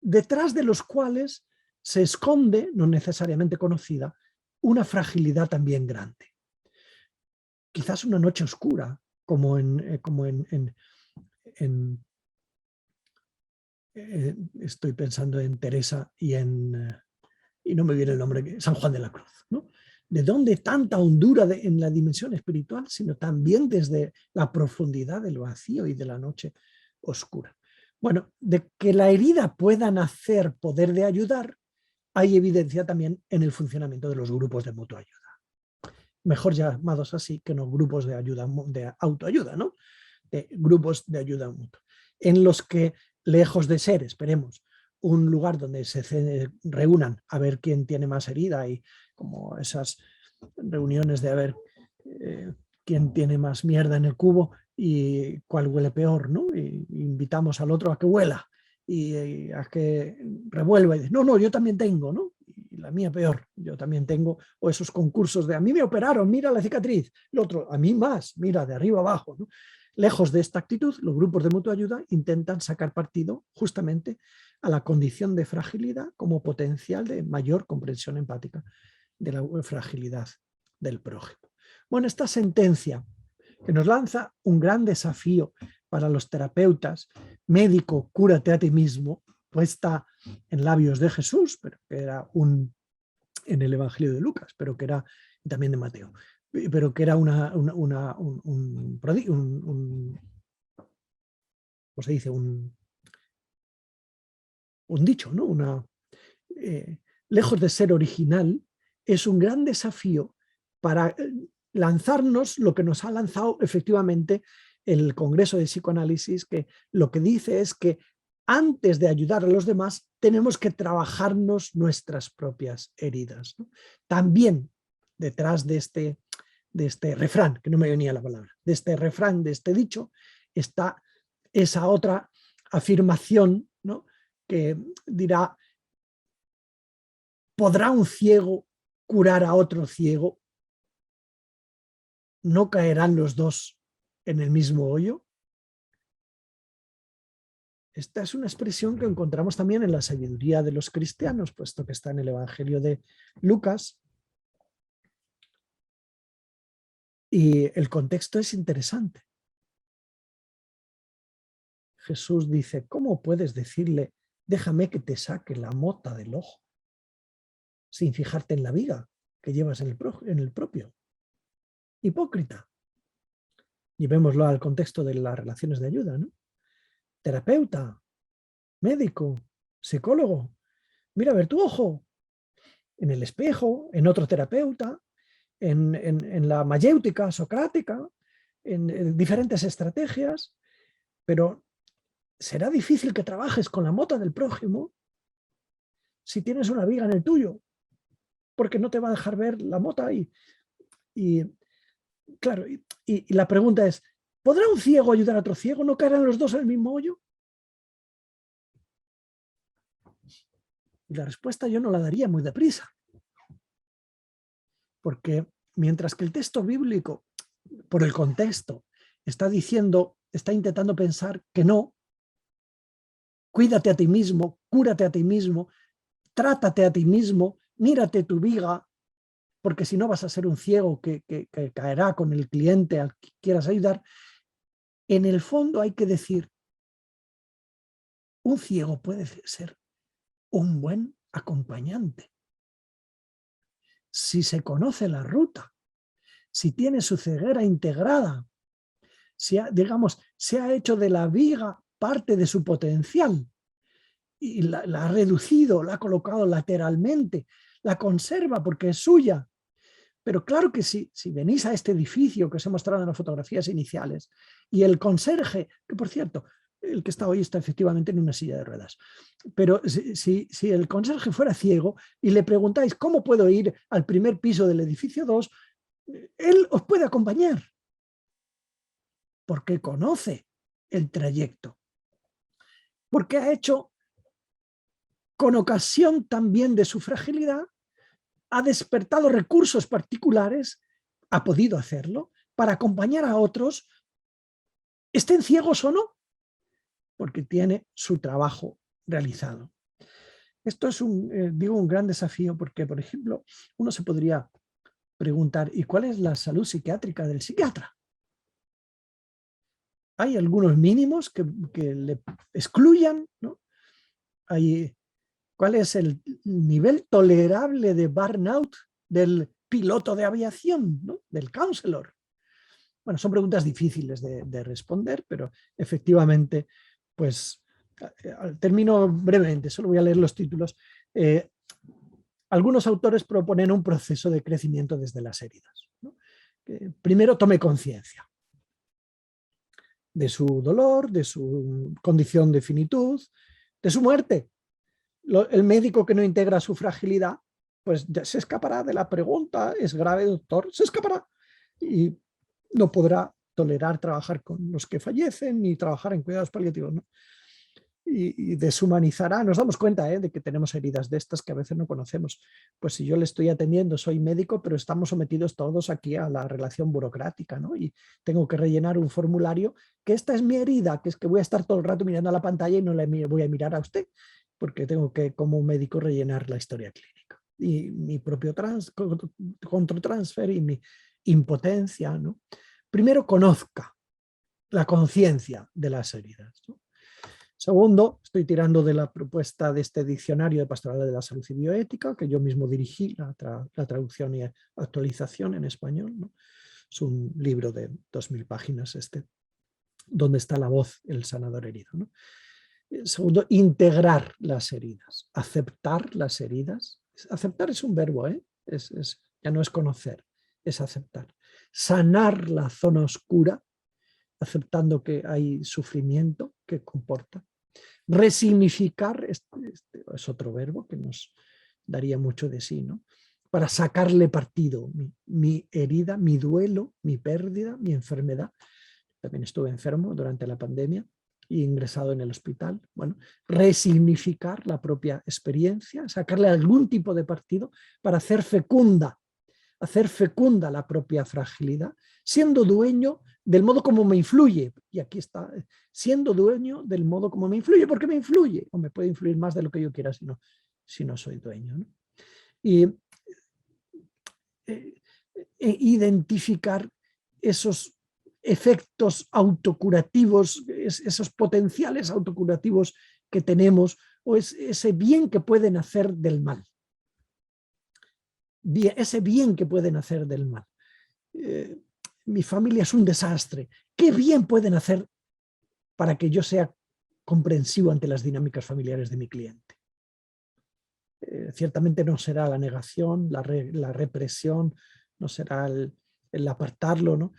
detrás de los cuales se esconde, no necesariamente conocida, una fragilidad también grande. Quizás una noche oscura, como estoy pensando en Teresa y no me viene el nombre, San Juan de la Cruz, ¿no? ¿De dónde tanta hondura en la dimensión espiritual, sino también desde la profundidad del vacío y de la noche oscura? Bueno, de que la herida pueda nacer poder de ayudar, hay evidencia también en el funcionamiento de los grupos de mutua ayuda. Mejor llamados así que no grupos de ayuda, de autoayuda, ¿no? De grupos de ayuda mutua, en los que, lejos de ser, esperemos, un lugar donde se reúnan a ver quién tiene más herida, y como esas reuniones de a ver quién tiene más mierda en el cubo y cuál huele peor, ¿no? Y invitamos al otro a que huela y a que revuelva y dice, no, yo también tengo, ¿no? Y la mía peor, yo también tengo. O esos concursos de a mí me operaron, mira la cicatriz, el otro, a mí más, mira, de arriba abajo, ¿no? Lejos de esta actitud, los grupos de mutua ayuda intentan sacar partido justamente a la condición de fragilidad como potencial de mayor comprensión empática de la fragilidad del prójimo. Bueno, esta sentencia que nos lanza un gran desafío para los terapeutas: médico, cúrate a ti mismo, puesta en labios de Jesús, pero que era en el Evangelio de Lucas, pero que era y también de Mateo, pero que era un ¿cómo se dice? Un dicho, ¿no? Lejos de ser original, es un gran desafío para lanzarnos lo que nos ha lanzado efectivamente el Congreso de Psicoanálisis, que lo que dice es que antes de ayudar a los demás tenemos que trabajarnos nuestras propias heridas, ¿no? También detrás de este refrán, que no me venía la palabra, de este refrán, de este dicho, está esa otra afirmación, ¿no? Que dirá: ¿podrá un ciego curar a otro ciego? ¿No caerán los dos en el mismo hoyo? Esta es una expresión que encontramos también en la sabiduría de los cristianos, puesto que está en el Evangelio de Lucas. Y el contexto es interesante. Jesús dice: ¿cómo puedes decirle, déjame que te saque la mota del ojo, sin fijarte en la viga que llevas en el propio? Hipócrita. Llevémoslo al contexto de las relaciones de ayuda, ¿no? Terapeuta, médico, psicólogo, mira a ver tu ojo, en el espejo, en otro terapeuta, en la mayéutica socrática, en diferentes estrategias, pero será difícil que trabajes con la mota del prójimo si tienes una viga en el tuyo, porque no te va a dejar ver la mota ahí. Y claro, y la pregunta es: ¿podrá un ciego ayudar a otro ciego? ¿No caerán los dos en el mismo hoyo? Y la respuesta yo no la daría muy deprisa, porque mientras que el texto bíblico, por el contexto, está intentando pensar que no, cuídate a ti mismo, cúrate a ti mismo, trátate a ti mismo, mírate tu viga, porque si no vas a ser un ciego que caerá con el cliente al que quieras ayudar. En el fondo hay que decir: un ciego puede ser un buen acompañante si se conoce la ruta, si tiene su ceguera integrada, si se ha hecho de la viga parte de su potencial y la ha reducido, la ha colocado lateralmente, la conserva porque es suya. Pero claro que si venís a este edificio que os he mostrado en las fotografías iniciales y el conserje, que por cierto, el que está hoy está efectivamente en una silla de ruedas, pero si el conserje fuera ciego y le preguntáis cómo puedo ir al primer piso del edificio 2, él os puede acompañar porque conoce el trayecto, porque ha hecho, con ocasión también de su fragilidad, ha despertado recursos particulares, ha podido hacerlo, para acompañar a otros, estén ciegos o no, porque tiene su trabajo realizado. Esto es un gran desafío porque, por ejemplo, uno se podría preguntar: ¿y cuál es la salud psiquiátrica del psiquiatra? Hay algunos mínimos que le excluyan, ¿no? ¿Cuál es el nivel tolerable de burnout del piloto de aviación, ¿no? Del counselor? Bueno, son preguntas difíciles de responder, pero efectivamente, pues termino brevemente, solo voy a leer los títulos. Algunos autores proponen un proceso de crecimiento desde las heridas, ¿no? Primero, tome conciencia de su dolor, de su condición de finitud, de su muerte. El médico que no integra su fragilidad, pues ya se escapará de la pregunta: ¿es grave, doctor? Se escapará y no podrá tolerar trabajar con los que fallecen ni trabajar en cuidados paliativos, ¿no? Y deshumanizará. Nos damos cuenta de que tenemos heridas de estas que a veces no conocemos. Pues si yo le estoy atendiendo, soy médico, pero estamos sometidos todos aquí a la relación burocrática, ¿no? Y tengo que rellenar un formulario, que esta es mi herida, que es que voy a estar todo el rato mirando a la pantalla y no le voy a mirar a usted, porque tengo que, como médico, rellenar la historia clínica. Y mi propio control transfer y mi impotencia, ¿no? Primero, conozca la conciencia de las heridas, ¿no? Segundo, estoy tirando de la propuesta de este diccionario de pastoral de la salud y bioética, que yo mismo dirigí la traducción y actualización en español, ¿no? Es un libro de 2000 páginas donde está la voz, el sanador herido, ¿no? Segundo, integrar las heridas, aceptar las heridas. Aceptar es un verbo, ¿eh? Ya no es conocer, es aceptar. Sanar la zona oscura, aceptando que hay sufrimiento que comporta. Resignificar, este es otro verbo que nos daría mucho de sí, ¿no? Para sacarle partido, mi herida, mi duelo, mi pérdida, mi enfermedad. También estuve enfermo durante la pandemia y ingresado en el hospital. Bueno, resignificar la propia experiencia, sacarle algún tipo de partido para hacer fecunda la propia fragilidad, siendo dueño del modo como me influye. Y aquí está, siendo dueño del modo como me influye, porque me influye, o me puede influir más de lo que yo quiera si no soy dueño, ¿no? Y identificar esos efectos autocurativos, esos potenciales autocurativos que tenemos, o ese bien que pueden hacer del mal. Ese bien que pueden hacer del mal. Mi familia es un desastre. ¿Qué bien pueden hacer para que yo sea comprensivo ante las dinámicas familiares de mi cliente? Ciertamente no será la negación, la represión, no será el apartarlo, ¿no?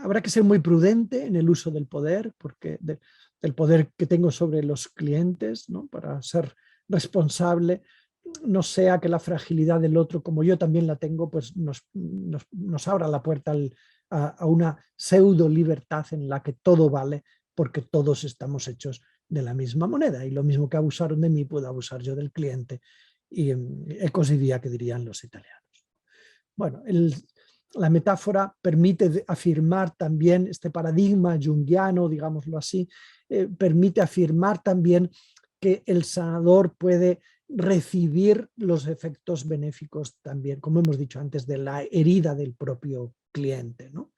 Habrá que ser muy prudente en el uso del poder, porque del poder que tengo sobre los clientes, ¿no? Para ser responsable, no sea que la fragilidad del otro, como yo también la tengo, pues nos abra la puerta a una pseudo libertad en la que todo vale, porque todos estamos hechos de la misma moneda, y lo mismo que abusaron de mí, puedo abusar yo del cliente, y ecos di via, que dirían los italianos. Bueno, la metáfora permite afirmar también este paradigma junguiano, digámoslo así, permite afirmar también que el sanador puede recibir los efectos benéficos también, como hemos dicho antes, de la herida del propio cliente, ¿no?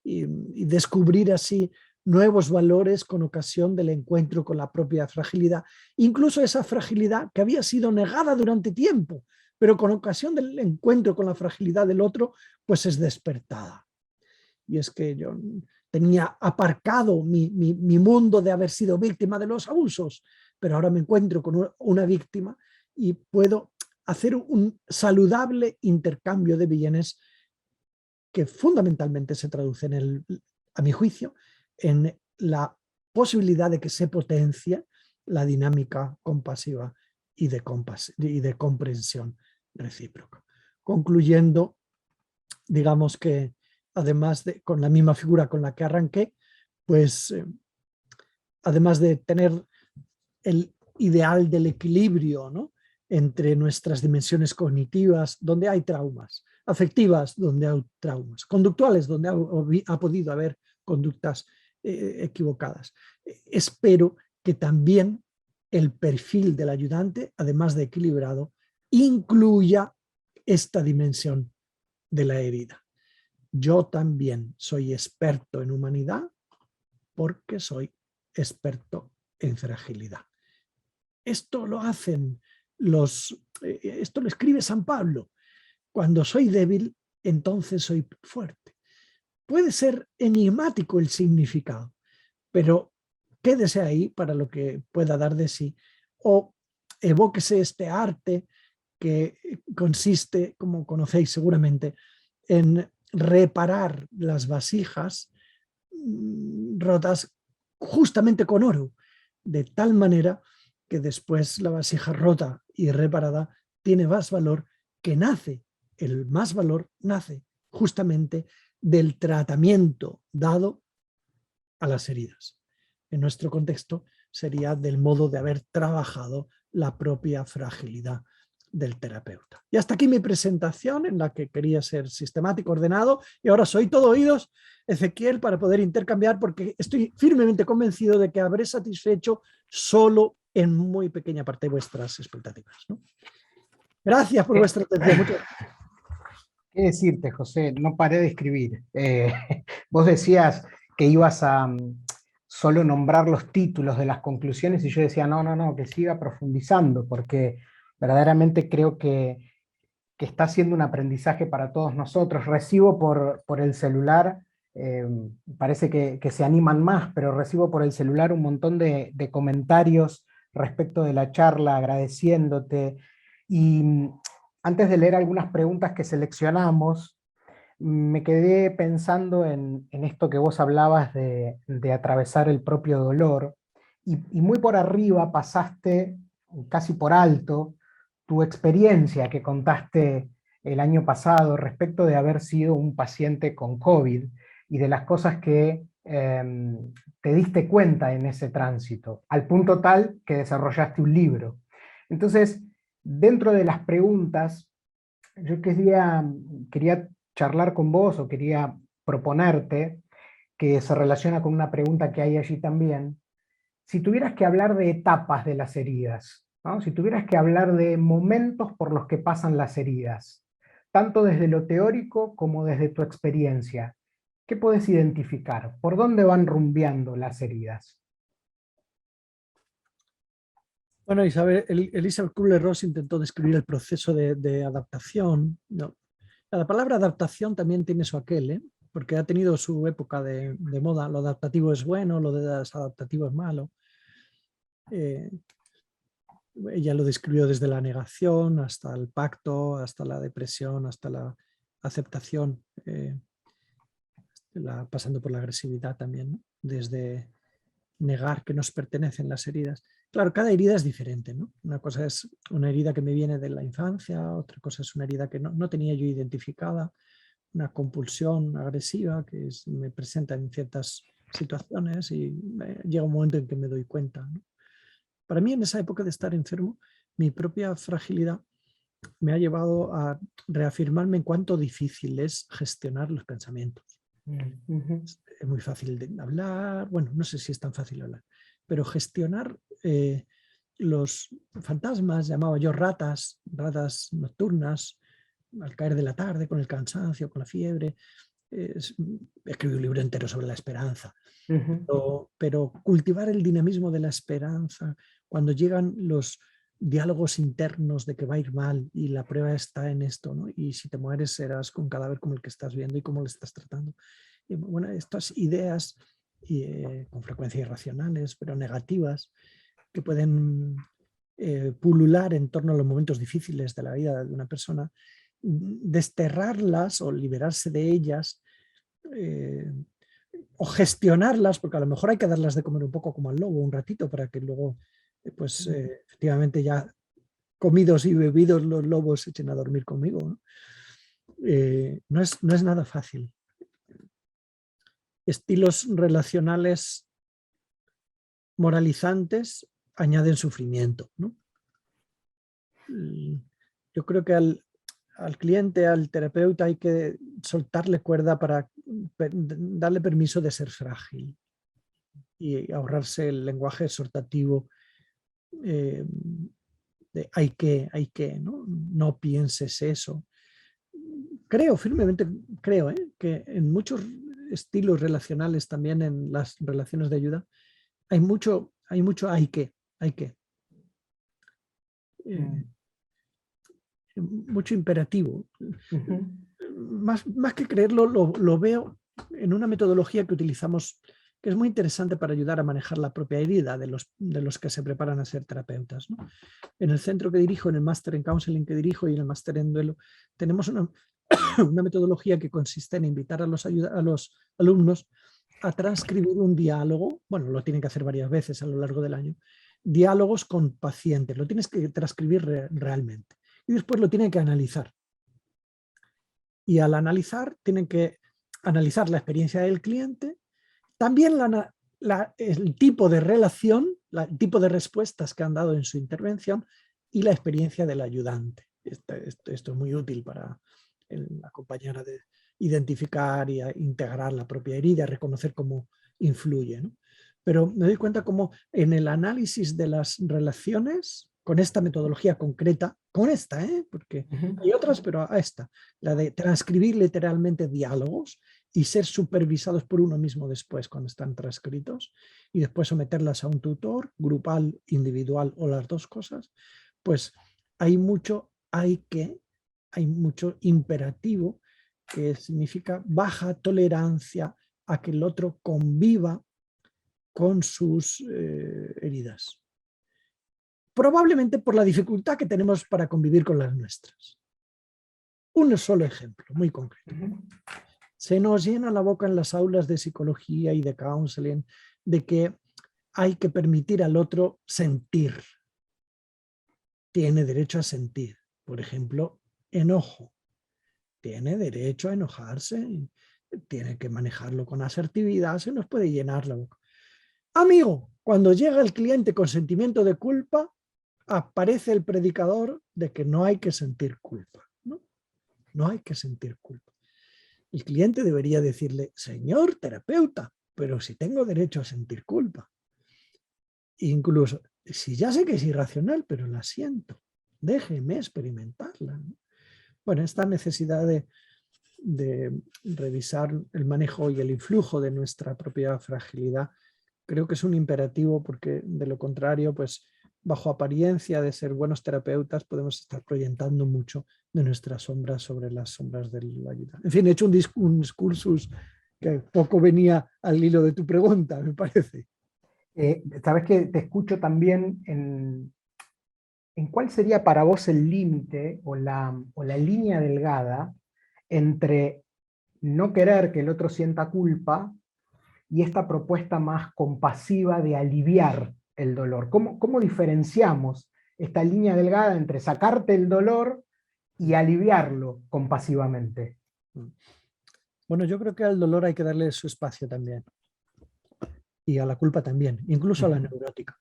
Y descubrir así nuevos valores con ocasión del encuentro con la propia fragilidad, incluso esa fragilidad que había sido negada durante tiempo, pero con ocasión del encuentro con la fragilidad del otro, pues es despertada. Y es que yo tenía aparcado mi mundo de haber sido víctima de los abusos, pero ahora me encuentro con una víctima y puedo hacer un saludable intercambio de bienes que fundamentalmente se traduce a mi juicio, en la posibilidad de que se potencie la dinámica compasiva y de comprensión recíproca. Concluyendo, digamos que además con la misma figura con la que arranqué, pues además de tener el ideal del equilibrio, ¿no?, entre nuestras dimensiones cognitivas, donde hay traumas, afectivas, donde hay traumas, conductuales, donde ha podido haber conductas equivocadas. Espero que también el perfil del ayudante, además de equilibrado, incluya esta dimensión de la herida. Yo también soy experto en humanidad porque soy experto en fragilidad. Esto lo hacen esto lo escribe San Pablo. Cuando soy débil, entonces soy fuerte. Puede ser enigmático el significado, pero quédese ahí para lo que pueda dar de sí, o evóquese este arte que consiste, como conocéis seguramente, en reparar las vasijas rotas justamente con oro, de tal manera que después la vasija rota y reparada tiene más valor, que el más valor nace justamente del tratamiento dado a las heridas. En nuestro contexto sería del modo de haber trabajado la propia fragilidad del terapeuta. Y hasta aquí mi presentación, en la que quería ser sistemático, ordenado, y ahora soy todo oídos, Ezequiel, para poder intercambiar, porque estoy firmemente convencido de que habré satisfecho solo en muy pequeña parte vuestras expectativas, ¿no? Gracias por vuestra atención. ¿Qué decirte, José? No paré de escribir. Vos decías que ibas a solo nombrar los títulos de las conclusiones y yo decía, no, no, no, que siga profundizando, porque verdaderamente creo que está siendo un aprendizaje para todos nosotros. Recibo por el celular, eh, parece que se animan más, pero recibo por el celular un montón de comentarios respecto de la charla, agradeciéndote. Y antes de leer algunas preguntas que seleccionamos, me quedé pensando en esto que vos hablabas de atravesar el propio dolor, y muy por arriba pasaste, casi por alto, tu experiencia que contaste el año pasado respecto de haber sido un paciente con COVID y de las cosas que te diste cuenta en ese tránsito, al punto tal que desarrollaste un libro. Entonces, dentro de las preguntas, yo quería charlar con vos, o quería proponerte, que se relaciona con una pregunta que hay allí también. Si tuvieras que hablar de etapas de las heridas, ¿no? Si tuvieras que hablar de momentos por los que pasan las heridas, tanto desde lo teórico como desde tu experiencia, ¿qué puedes identificar? ¿Por dónde van rumbeando las heridas? Bueno, Elizabeth Kubler-Ross intentó describir el proceso de adaptación. No, la palabra adaptación también tiene su aquel, ¿eh? Porque ha tenido su época de moda. Lo adaptativo es bueno, lo desadaptativo es malo. Ella lo describió desde la negación hasta el pacto, hasta la depresión, hasta la aceptación, pasando por la agresividad también, ¿no? Desde negar que nos pertenecen las heridas. Claro, cada herida es diferente, ¿no? Una cosa es una herida que me viene de la infancia, otra cosa es una herida que no tenía yo identificada, una compulsión agresiva que me presenta en ciertas situaciones y llega un momento en que me doy cuenta, ¿no? Para mí, en esa época de estar enfermo, mi propia fragilidad me ha llevado a reafirmarme en cuánto difícil es gestionar los pensamientos. Es muy fácil de hablar, bueno, no sé si es tan fácil hablar, pero gestionar los fantasmas, llamaba yo ratas nocturnas, al caer de la tarde, con el cansancio, con la fiebre. Escribí un libro entero sobre la esperanza, pero cultivar el dinamismo de la esperanza cuando llegan los diálogos internos de que va a ir mal y la prueba está en esto, ¿no? Y si te mueres serás un cadáver como el que estás viendo y cómo le estás tratando. Y bueno, estas ideas con frecuencia irracionales, pero negativas, que pueden pulular en torno a los momentos difíciles de la vida de una persona, desterrarlas o liberarse de ellas, o gestionarlas, porque a lo mejor hay que darlas de comer un poco como al lobo un ratito para que luego, efectivamente ya comidos y bebidos los lobos se echen a dormir conmigo, ¿no? No es nada fácil. Estilos relacionales moralizantes añaden sufrimiento, ¿no? Yo creo que al cliente, al terapeuta, hay que soltarle cuerda para darle permiso de ser frágil y ahorrarse el lenguaje exhortativo de hay que, ¿no? No pienses eso. Creo, firmemente creo, que en muchos estilos relacionales, también en las relaciones de ayuda, hay mucho hay que. Mucho imperativo. Más que creerlo, lo veo en una metodología que utilizamos, que es muy interesante para ayudar a manejar la propia herida de los que se preparan a ser terapeutas, ¿no? En el centro que dirijo, en el máster en counseling que dirijo y en el máster en duelo, tenemos una metodología que consiste en invitar a los alumnos a transcribir un diálogo. Bueno, lo tienen que hacer varias veces a lo largo del año. Diálogos con pacientes, lo tienes que transcribir realmente. Y después lo tienen que analizar. Y al analizar, tienen que analizar la experiencia del cliente, también el tipo de relación, el tipo de respuestas que han dado en su intervención y la experiencia del ayudante. Esto es muy útil para acompañar a identificar y a integrar la propia herida, reconocer cómo influye, ¿no? Pero me doy cuenta cómo en el análisis de las relaciones, con esta metodología concreta, con esta, porque hay otras, pero a esta, la de transcribir literalmente diálogos y ser supervisados por uno mismo después cuando están transcritos y después someterlas a un tutor, grupal, individual o las dos cosas, pues hay mucho imperativo que significa baja tolerancia a que el otro conviva con sus heridas. Probablemente por la dificultad que tenemos para convivir con las nuestras. Un solo ejemplo, muy concreto. Se nos llena la boca en las aulas de psicología y de counseling de que hay que permitir al otro sentir. Tiene derecho a sentir. Por ejemplo, enojo. Tiene derecho a enojarse. Tiene que manejarlo con asertividad. Se nos puede llenar la boca. Amigo, cuando llega el cliente con sentimiento de culpa, aparece el predicador de que no hay que sentir culpa. No hay que sentir culpa. El cliente debería decirle, señor terapeuta, pero si tengo derecho a sentir culpa. Incluso, si ya sé que es irracional, pero la siento, déjeme experimentarla. Bueno, esta necesidad de revisar el manejo y el influjo de nuestra propia fragilidad, creo que es un imperativo porque de lo contrario, pues bajo apariencia de ser buenos terapeutas podemos estar proyectando mucho de nuestras sombras sobre las sombras de la ayuda. En fin, he hecho un discursus que poco venía al hilo de tu pregunta, me parece. Sabes que te escucho también en cuál sería para vos el límite o la línea delgada entre no querer que el otro sienta culpa y esta propuesta más compasiva de aliviar el dolor. ¿Cómo diferenciamos esta línea delgada entre sacarte el dolor y aliviarlo compasivamente? Bueno, yo creo que al dolor hay que darle su espacio también. Y a la culpa también, incluso a la neurótica.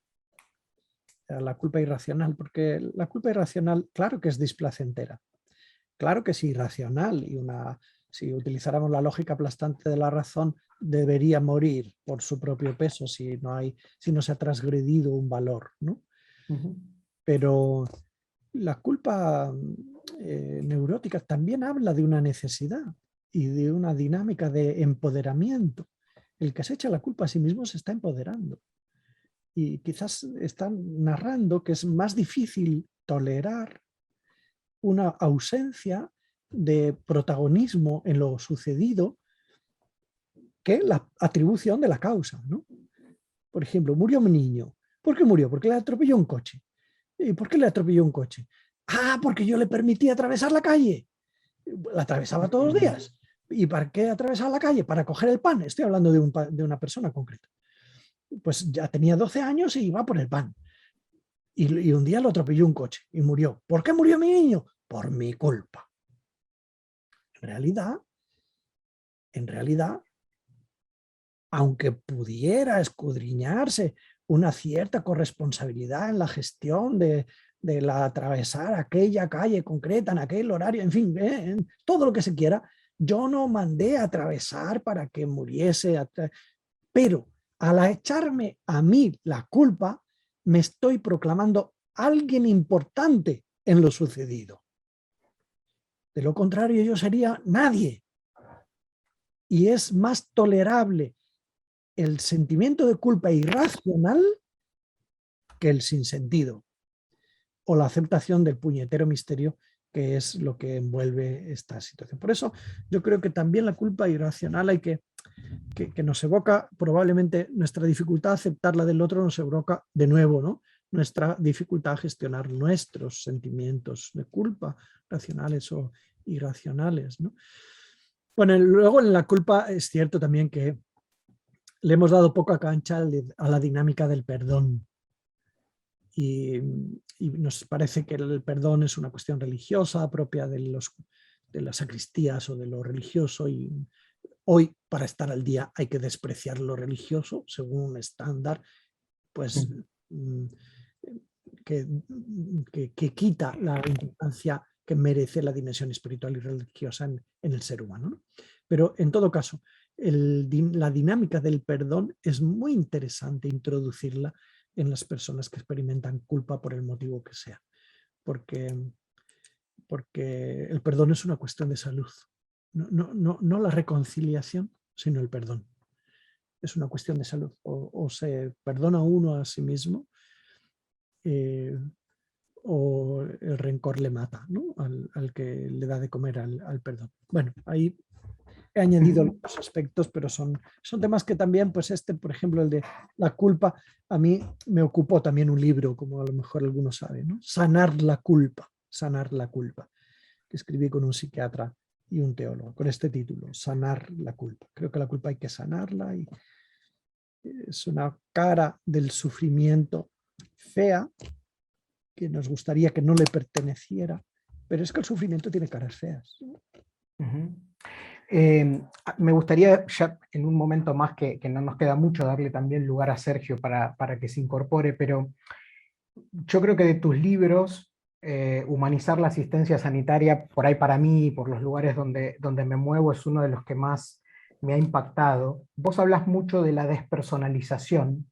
A la culpa irracional, porque la culpa irracional, claro que es displacentera. Claro que es irracional y si utilizáramos la lógica aplastante de la razón, debería morir por su propio peso si no se ha transgredido un valor, ¿no? Pero la culpa neurótica también habla de una necesidad y de una dinámica de empoderamiento. El que se echa la culpa a sí mismo se está empoderando. Y quizás están narrando que es más difícil tolerar una ausencia de protagonismo en lo sucedido que la atribución de la causa, ¿no? Por ejemplo, murió mi niño. ¿Por qué murió? Porque le atropelló un coche. ¿Y por qué le atropelló un coche? Ah, porque yo le permití atravesar la calle. La atravesaba todos los días. ¿Y para qué atravesaba la calle? Para coger el pan. Estoy hablando de una persona concreta. Pues ya tenía 12 años y iba por el pan. Y un día lo atropelló un coche y murió. ¿Por qué murió mi niño? Por mi culpa. En realidad, aunque pudiera escudriñarse una cierta corresponsabilidad en la gestión de la atravesar aquella calle concreta en aquel horario, en fin, en todo lo que se quiera, yo no mandé a atravesar para que muriese, pero al echarme a mí la culpa, me estoy proclamando alguien importante en lo sucedido. De lo contrario, yo sería nadie. Y es más tolerable el sentimiento de culpa irracional que el sinsentido o la aceptación del puñetero misterio, que es lo que envuelve esta situación. Por eso yo creo que también la culpa irracional hay que nos evoca probablemente nuestra dificultad a aceptarla del otro, nos evoca de nuevo, ¿no? Nuestra dificultad a gestionar nuestros sentimientos de culpa, racionales o irracionales, ¿no? Bueno, luego en la culpa es cierto también que le hemos dado poca cancha a la dinámica del perdón. Y nos parece que el perdón es una cuestión religiosa propia de las sacristías o de lo religioso, y hoy para estar al día hay que despreciar lo religioso según un estándar pues, que quita la importancia que merece la dimensión espiritual y religiosa en el ser humano, ¿no? Pero en todo caso, la dinámica del perdón es muy interesante introducirla en las personas que experimentan culpa por el motivo que sea, porque el perdón es una cuestión de salud, no la reconciliación, sino el perdón. Es una cuestión de salud. O se perdona uno a sí mismo, o el rencor le mata, ¿no? Al que le da de comer al perdón. Bueno, ahí he añadido los aspectos, pero son temas que también, pues por ejemplo, el de la culpa, a mí me ocupó también un libro, como a lo mejor algunos saben, ¿no? Sanar la culpa, que escribí con un psiquiatra y un teólogo, con este título, Sanar la culpa. Creo que la culpa hay que sanarla y es una cara del sufrimiento fea que nos gustaría que no le perteneciera, pero es que el sufrimiento tiene caras feas. Me gustaría ya en un momento más que no nos queda mucho darle también lugar a Sergio para que se incorpore, pero yo creo que de tus libros, Humanizar la asistencia sanitaria, por ahí para mí, por los lugares donde me muevo, es uno de los que más me ha impactado. Vos hablas mucho de la despersonalización,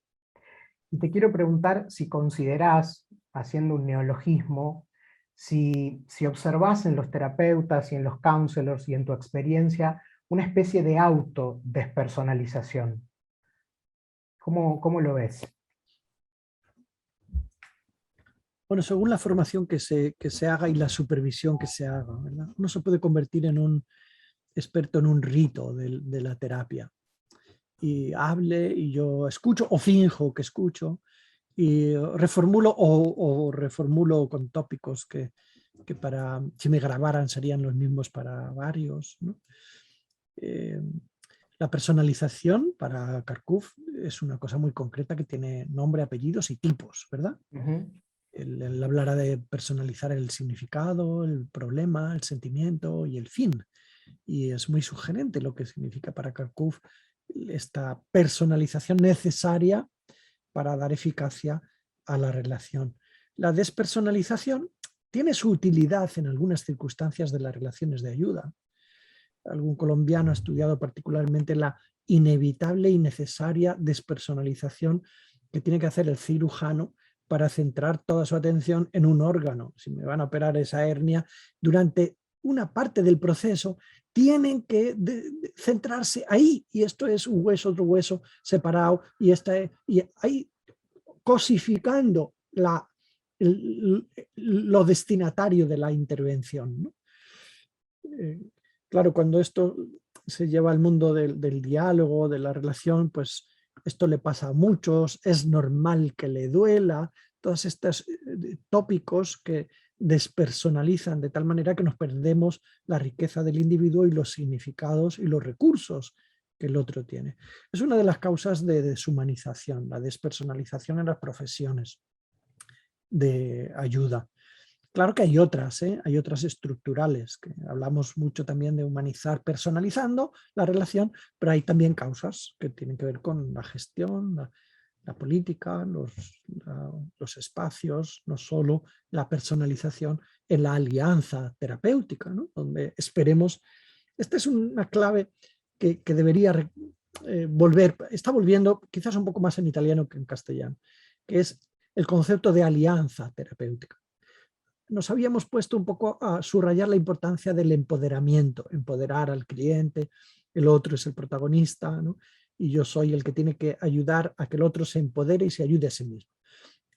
y te quiero preguntar si considerás, haciendo un neologismo, si observás en los terapeutas y en los counselors y en tu experiencia una especie de autodespersonalización. ¿Cómo lo ves? Bueno, según la formación que se haga y la supervisión que se haga, ¿verdad? Uno se puede convertir en un experto en un rito de la terapia. Y hable y yo escucho o finjo que escucho y reformulo o reformulo con tópicos que para, si me grabaran serían los mismos para varios, ¿no? La personalización para Carcuf es una cosa muy concreta que tiene nombre, apellidos y tipos, ¿verdad? Él hablará de personalizar el significado, el problema, el sentimiento y el fin. Y es muy sugerente lo que significa para Carcuf esta personalización necesaria para dar eficacia a la relación. La despersonalización tiene su utilidad en algunas circunstancias de las relaciones de ayuda. Algún colombiano ha estudiado particularmente la inevitable y necesaria despersonalización que tiene que hacer el cirujano para centrar toda su atención en un órgano. Si me van a operar esa hernia, durante una parte del proceso tienen que centrarse ahí, y esto es un hueso, otro hueso separado, y ahí cosificando lo destinatario de la intervención, ¿no? Claro, cuando esto se lleva al mundo del diálogo, de la relación, pues esto le pasa a muchos, es normal que le duela, todos estos tópicos que despersonalizan de tal manera que nos perdemos la riqueza del individuo y los significados y los recursos que el otro tiene. Es una de las causas de deshumanización, la despersonalización en las profesiones de ayuda. Claro que hay otras estructurales, que hablamos mucho también de humanizar personalizando la relación, pero hay también causas que tienen que ver con la gestión, la política, los espacios, no solo la personalización en la alianza terapéutica, ¿no? Donde esperemos, esta es una clave que debería volver, está volviendo quizás un poco más en italiano que en castellano, que es el concepto de alianza terapéutica. Nos habíamos puesto un poco a subrayar la importancia del empoderamiento, empoderar al cliente, el otro es el protagonista, ¿no? Y yo soy el que tiene que ayudar a que el otro se empodere y se ayude a sí mismo.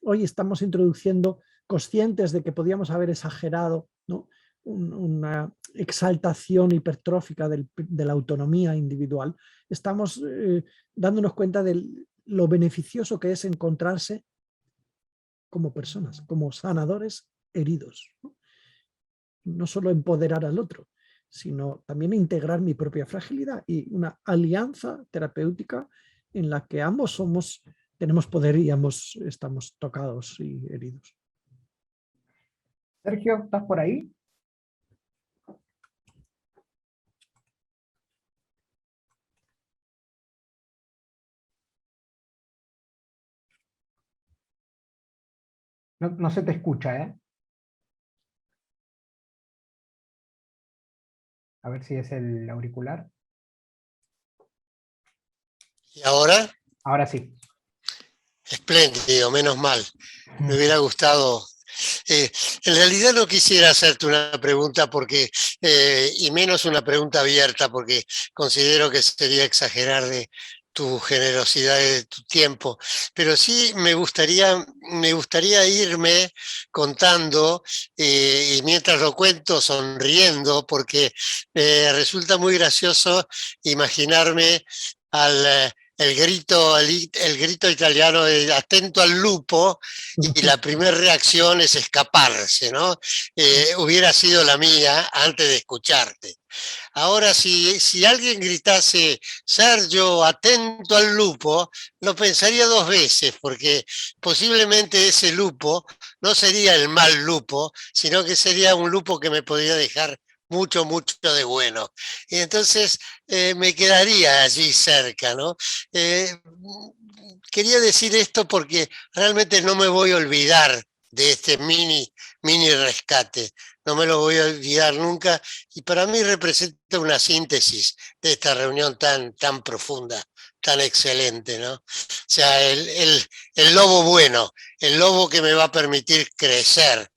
Hoy estamos introduciendo, conscientes de que podíamos haber exagerado, ¿no?, una exaltación hipertrófica de la autonomía individual, estamos dándonos cuenta de lo beneficioso que es encontrarse como personas, como sanadores heridos. No solo empoderar al otro, sino también integrar mi propia fragilidad y una alianza terapéutica en la que ambos tenemos poder y ambos estamos tocados y heridos. Sergio, ¿estás por ahí? No se te escucha, ¿eh? A ver si es el auricular. ¿Y ahora? Ahora sí. Espléndido, menos mal. Me hubiera gustado En realidad no quisiera hacerte una pregunta porque, y menos una pregunta abierta, porque considero que sería exagerar de tu generosidad y de tu tiempo, pero sí me gustaría irme contando, y mientras lo cuento sonriendo, porque resulta muy gracioso imaginarme el grito italiano de "attento al lupo", y la primera reacción es escaparse, ¿no? Hubiera sido la mía antes de escucharte. Ahora, si alguien gritase "Sergio, atento al lupo", lo pensaría dos veces, porque posiblemente ese lupo no sería el mal lupo, sino que sería un lupo que me podría dejar mucho, mucho de bueno. Y entonces me quedaría allí cerca, ¿no? Eh, Quería decir esto porque realmente no me voy a olvidar de este mini rescate. No me lo voy a olvidar nunca, y para mí representa una síntesis de esta reunión tan profunda, tan excelente, ¿no? O sea, el lobo bueno, el lobo que me va a permitir crecer,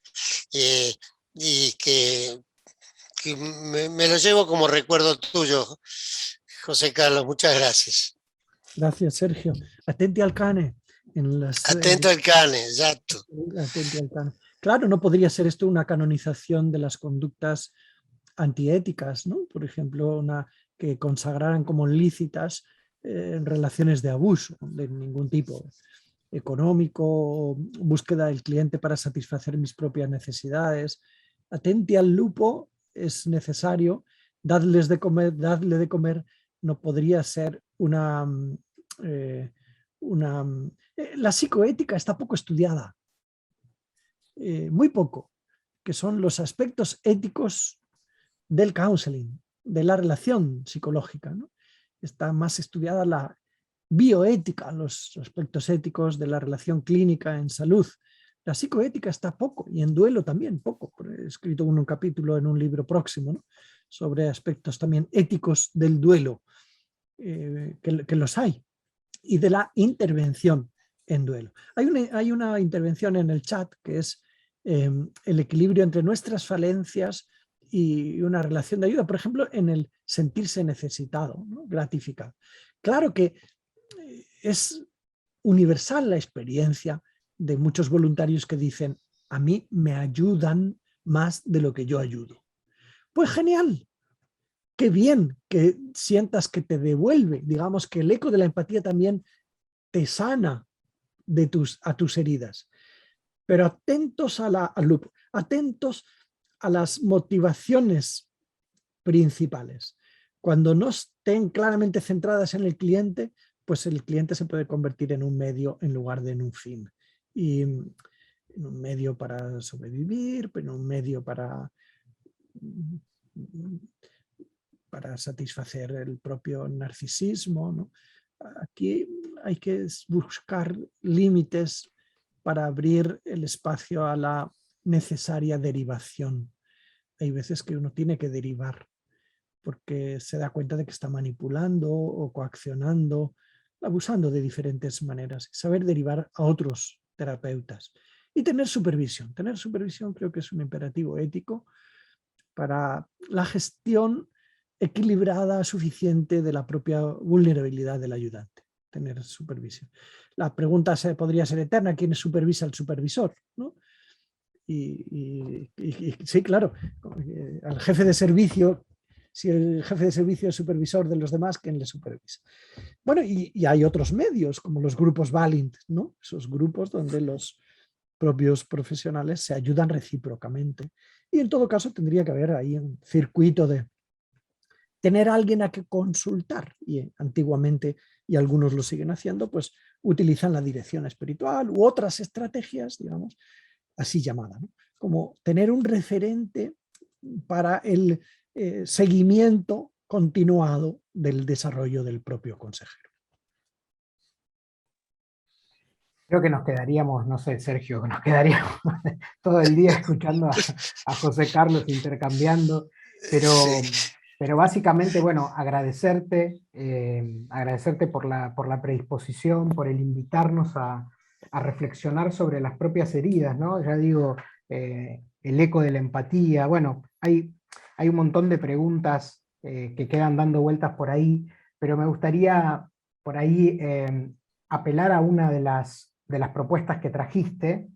eh, y que me lo llevo como recuerdo tuyo, José Carlos. Muchas gracias. Gracias, Sergio. Atenti al cane. En las, Atento al cane, exacto. atenti al cane. Claro, no podría ser esto una canonización de las conductas antiéticas, ¿no? Por ejemplo, que consagraran como lícitas relaciones de abuso de ningún tipo, económico, búsqueda del cliente para satisfacer mis propias necesidades. Atenti al lupo es necesario, dadle de comer no podría ser eh, una la psicoética está poco estudiada, muy poco, que son los aspectos éticos del counseling, de la relación psicológica, ¿no? Está más estudiada la bioética, los aspectos éticos de la relación clínica en salud. La psicoética está poco, y en duelo también poco. He escrito un capítulo en un libro próximo, ¿no?, sobre aspectos también éticos del duelo, que los hay, y de la intervención en duelo. Hay una intervención en el chat que es el equilibrio entre nuestras falencias y una relación de ayuda, por ejemplo, en el sentirse necesitado, ¿no?, gratificado. Claro que es universal la experiencia de muchos voluntarios que dicen: a mí me ayudan más de lo que yo ayudo. Pues genial, qué bien que sientas que te devuelve, digamos que el eco de la empatía también te sana a tus heridas. Pero atentos al loop, atentos a las motivaciones principales. Cuando no estén claramente centradas en el cliente, pues el cliente se puede convertir en un medio en lugar de en un fin. Y en un medio para sobrevivir, pero en un medio para satisfacer el propio narcisismo, ¿no? Aquí hay que buscar límites para abrir el espacio a la necesaria derivación. Hay veces que uno tiene que derivar porque se da cuenta de que está manipulando o coaccionando, abusando de diferentes maneras. Saber derivar a otros terapeutas y tener supervisión. Tener supervisión creo que es un imperativo ético para la gestión equilibrada, suficiente de la propia vulnerabilidad del ayudante. Tener supervisión. La pregunta podría ser eterna: ¿quién supervisa al supervisor?, ¿no? Y sí, claro, al jefe de servicio, si el jefe de servicio es supervisor de los demás, ¿quién le supervisa? Bueno, y hay otros medios, como los grupos Valint, ¿no? Esos grupos donde los propios profesionales se ayudan recíprocamente. Y en todo caso tendría que haber ahí un circuito de tener a alguien a que consultar. Y antiguamente, y algunos lo siguen haciendo, pues utilizan la dirección espiritual u otras estrategias, digamos, así llamada, ¿no?, como tener un referente para el seguimiento continuado del desarrollo del propio consejero. Creo que nos quedaríamos, no sé, Sergio, nos quedaríamos todo el día escuchando a José Carlos intercambiando, pero básicamente, bueno, agradecerte por la predisposición, por el invitarnos a a reflexionar sobre las propias heridas, ¿no? Ya digo, el eco de la empatía, bueno, hay un montón de preguntas que quedan dando vueltas por ahí, pero me gustaría por ahí apelar a una de las propuestas que trajiste,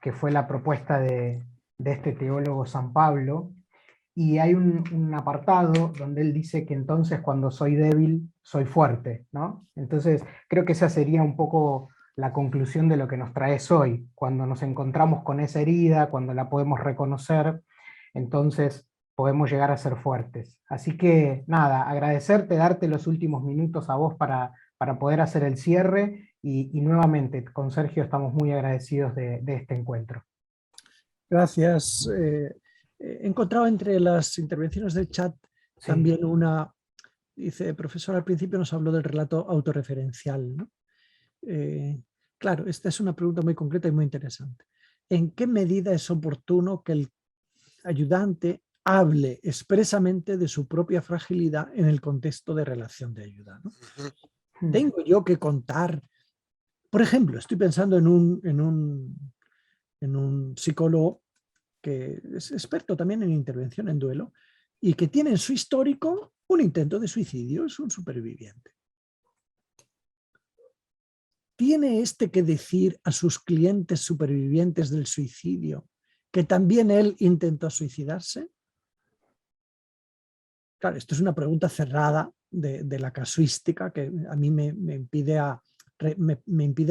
que fue la propuesta de este teólogo San Pablo, y hay un apartado donde él dice que entonces cuando soy débil, soy fuerte, ¿no? Entonces creo que esa sería un poco la conclusión de lo que nos traes hoy. Cuando nos encontramos con esa herida, cuando la podemos reconocer, entonces podemos llegar a ser fuertes. Así que nada, agradecerte, darte los últimos minutos a vos para poder hacer el cierre, y nuevamente con Sergio estamos muy agradecidos de este encuentro. Gracias. He encontrado entre las intervenciones del chat también una, dice, profesor, al principio nos habló del relato autorreferencial, ¿no? Claro, esta es una pregunta muy concreta y muy interesante. ¿En qué medida es oportuno que el ayudante hable expresamente de su propia fragilidad en el contexto de relación de ayuda, ¿no? Tengo yo que contar, por ejemplo, estoy pensando en un psicólogo que es experto también en intervención en duelo y que tiene en su histórico un intento de suicidio, es un superviviente. ¿Tiene este que decir a sus clientes supervivientes del suicidio que también él intentó suicidarse? Claro, esto es una pregunta cerrada de la casuística que a mí me impide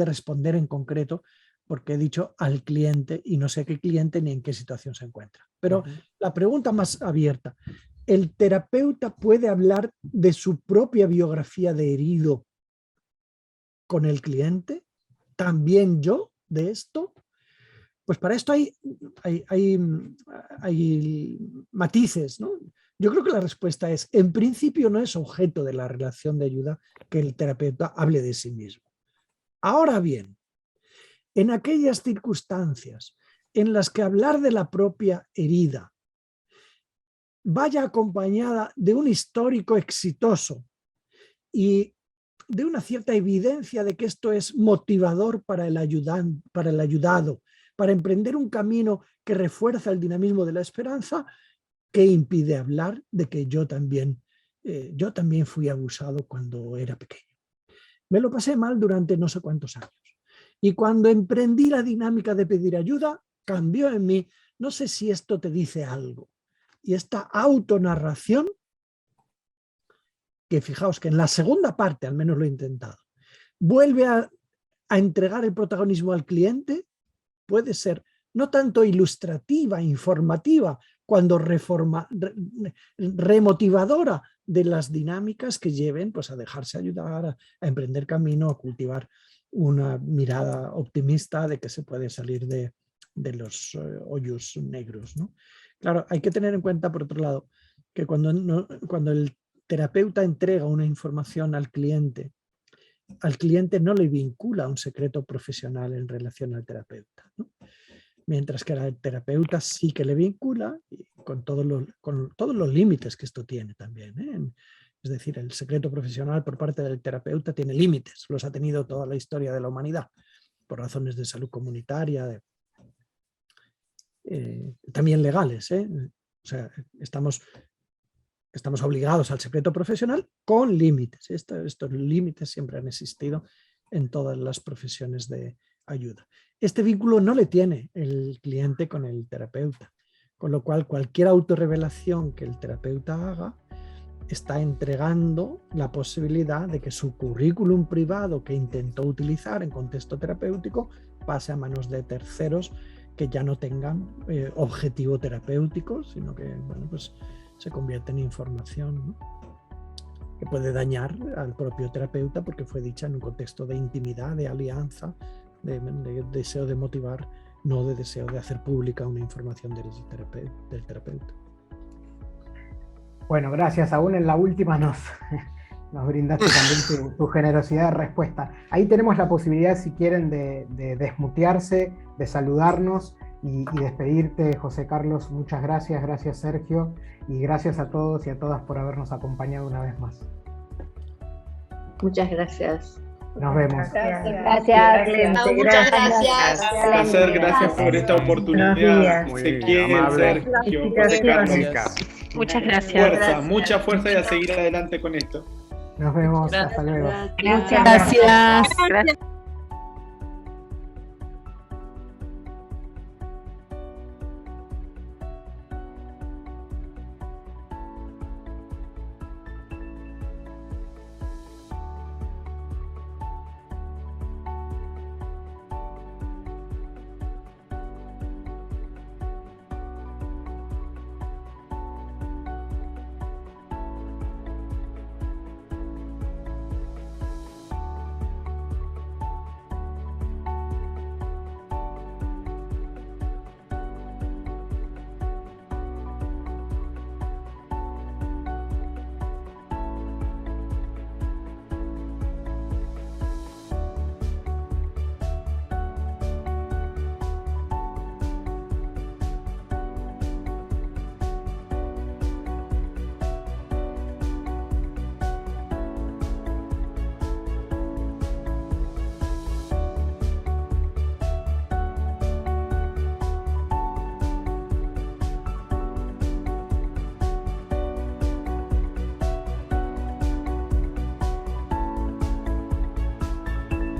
responder en concreto, porque he dicho al cliente y no sé qué cliente ni en qué situación se encuentra. Pero la pregunta más abierta, ¿el terapeuta puede hablar de su propia biografía de herido con el cliente? ¿También yo de esto? Pues para esto hay matices, ¿no? Yo creo que la respuesta es, en principio no es objeto de la relación de ayuda que el terapeuta hable de sí mismo. Ahora bien, en aquellas circunstancias en las que hablar de la propia herida vaya acompañada de un histórico exitoso y de una cierta evidencia de que esto es motivador para el ayudado, para emprender un camino que refuerza el dinamismo de la esperanza, ¿qué impide hablar de que yo también fui abusado cuando era pequeño? Me lo pasé mal durante no sé cuántos años. Y cuando emprendí la dinámica de pedir ayuda, cambió en mí. No sé si esto te dice algo. Y esta autonarración, que fijaos que en la segunda parte, al menos lo he intentado, vuelve a entregar el protagonismo al cliente, puede ser no tanto ilustrativa, informativa, cuando remotivadora de las dinámicas que lleven pues, a dejarse ayudar, a emprender camino, a cultivar una mirada optimista de que se puede salir de los hoyos negros, ¿no? Claro, hay que tener en cuenta, por otro lado, que cuando el terapeuta entrega una información al cliente no le vincula a un secreto profesional en relación al terapeuta, ¿no? Mientras que el terapeuta sí que le vincula con todos los límites que esto tiene también, ¿eh? Es decir, el secreto profesional por parte del terapeuta tiene límites, los ha tenido toda la historia de la humanidad, por razones de salud comunitaria, también legales, ¿eh? O sea, estamos obligados al secreto profesional con límites. Estos límites siempre han existido en todas las profesiones de ayuda. Este vínculo no le tiene el cliente con el terapeuta, con lo cual cualquier autorrevelación que el terapeuta haga está entregando la posibilidad de que su currículum privado que intentó utilizar en contexto terapéutico pase a manos de terceros que ya no tengan objetivo terapéutico, sino que bueno, pues se convierte en información, ¿no? Que puede dañar al propio terapeuta porque fue dicha en un contexto de intimidad, de alianza, de deseo de motivar, no de deseo de hacer pública una información del terapeuta. Bueno, gracias. Aún en la última nos brindaste también tu generosidad de respuesta. Ahí tenemos la posibilidad, si quieren, de desmutearse, de saludarnos y despedirte, José Carlos. Muchas gracias, gracias Sergio, y gracias a todos y a todas por habernos acompañado una vez más. Muchas gracias. Nos vemos. Gracias. Muchas gracias. Un placer, gracias por esta oportunidad. Ezequiel, Sergio, José Carlos. Muchas gracias. Fuerza, mucha fuerza y a seguir adelante con esto. Nos vemos. Hasta luego. Gracias.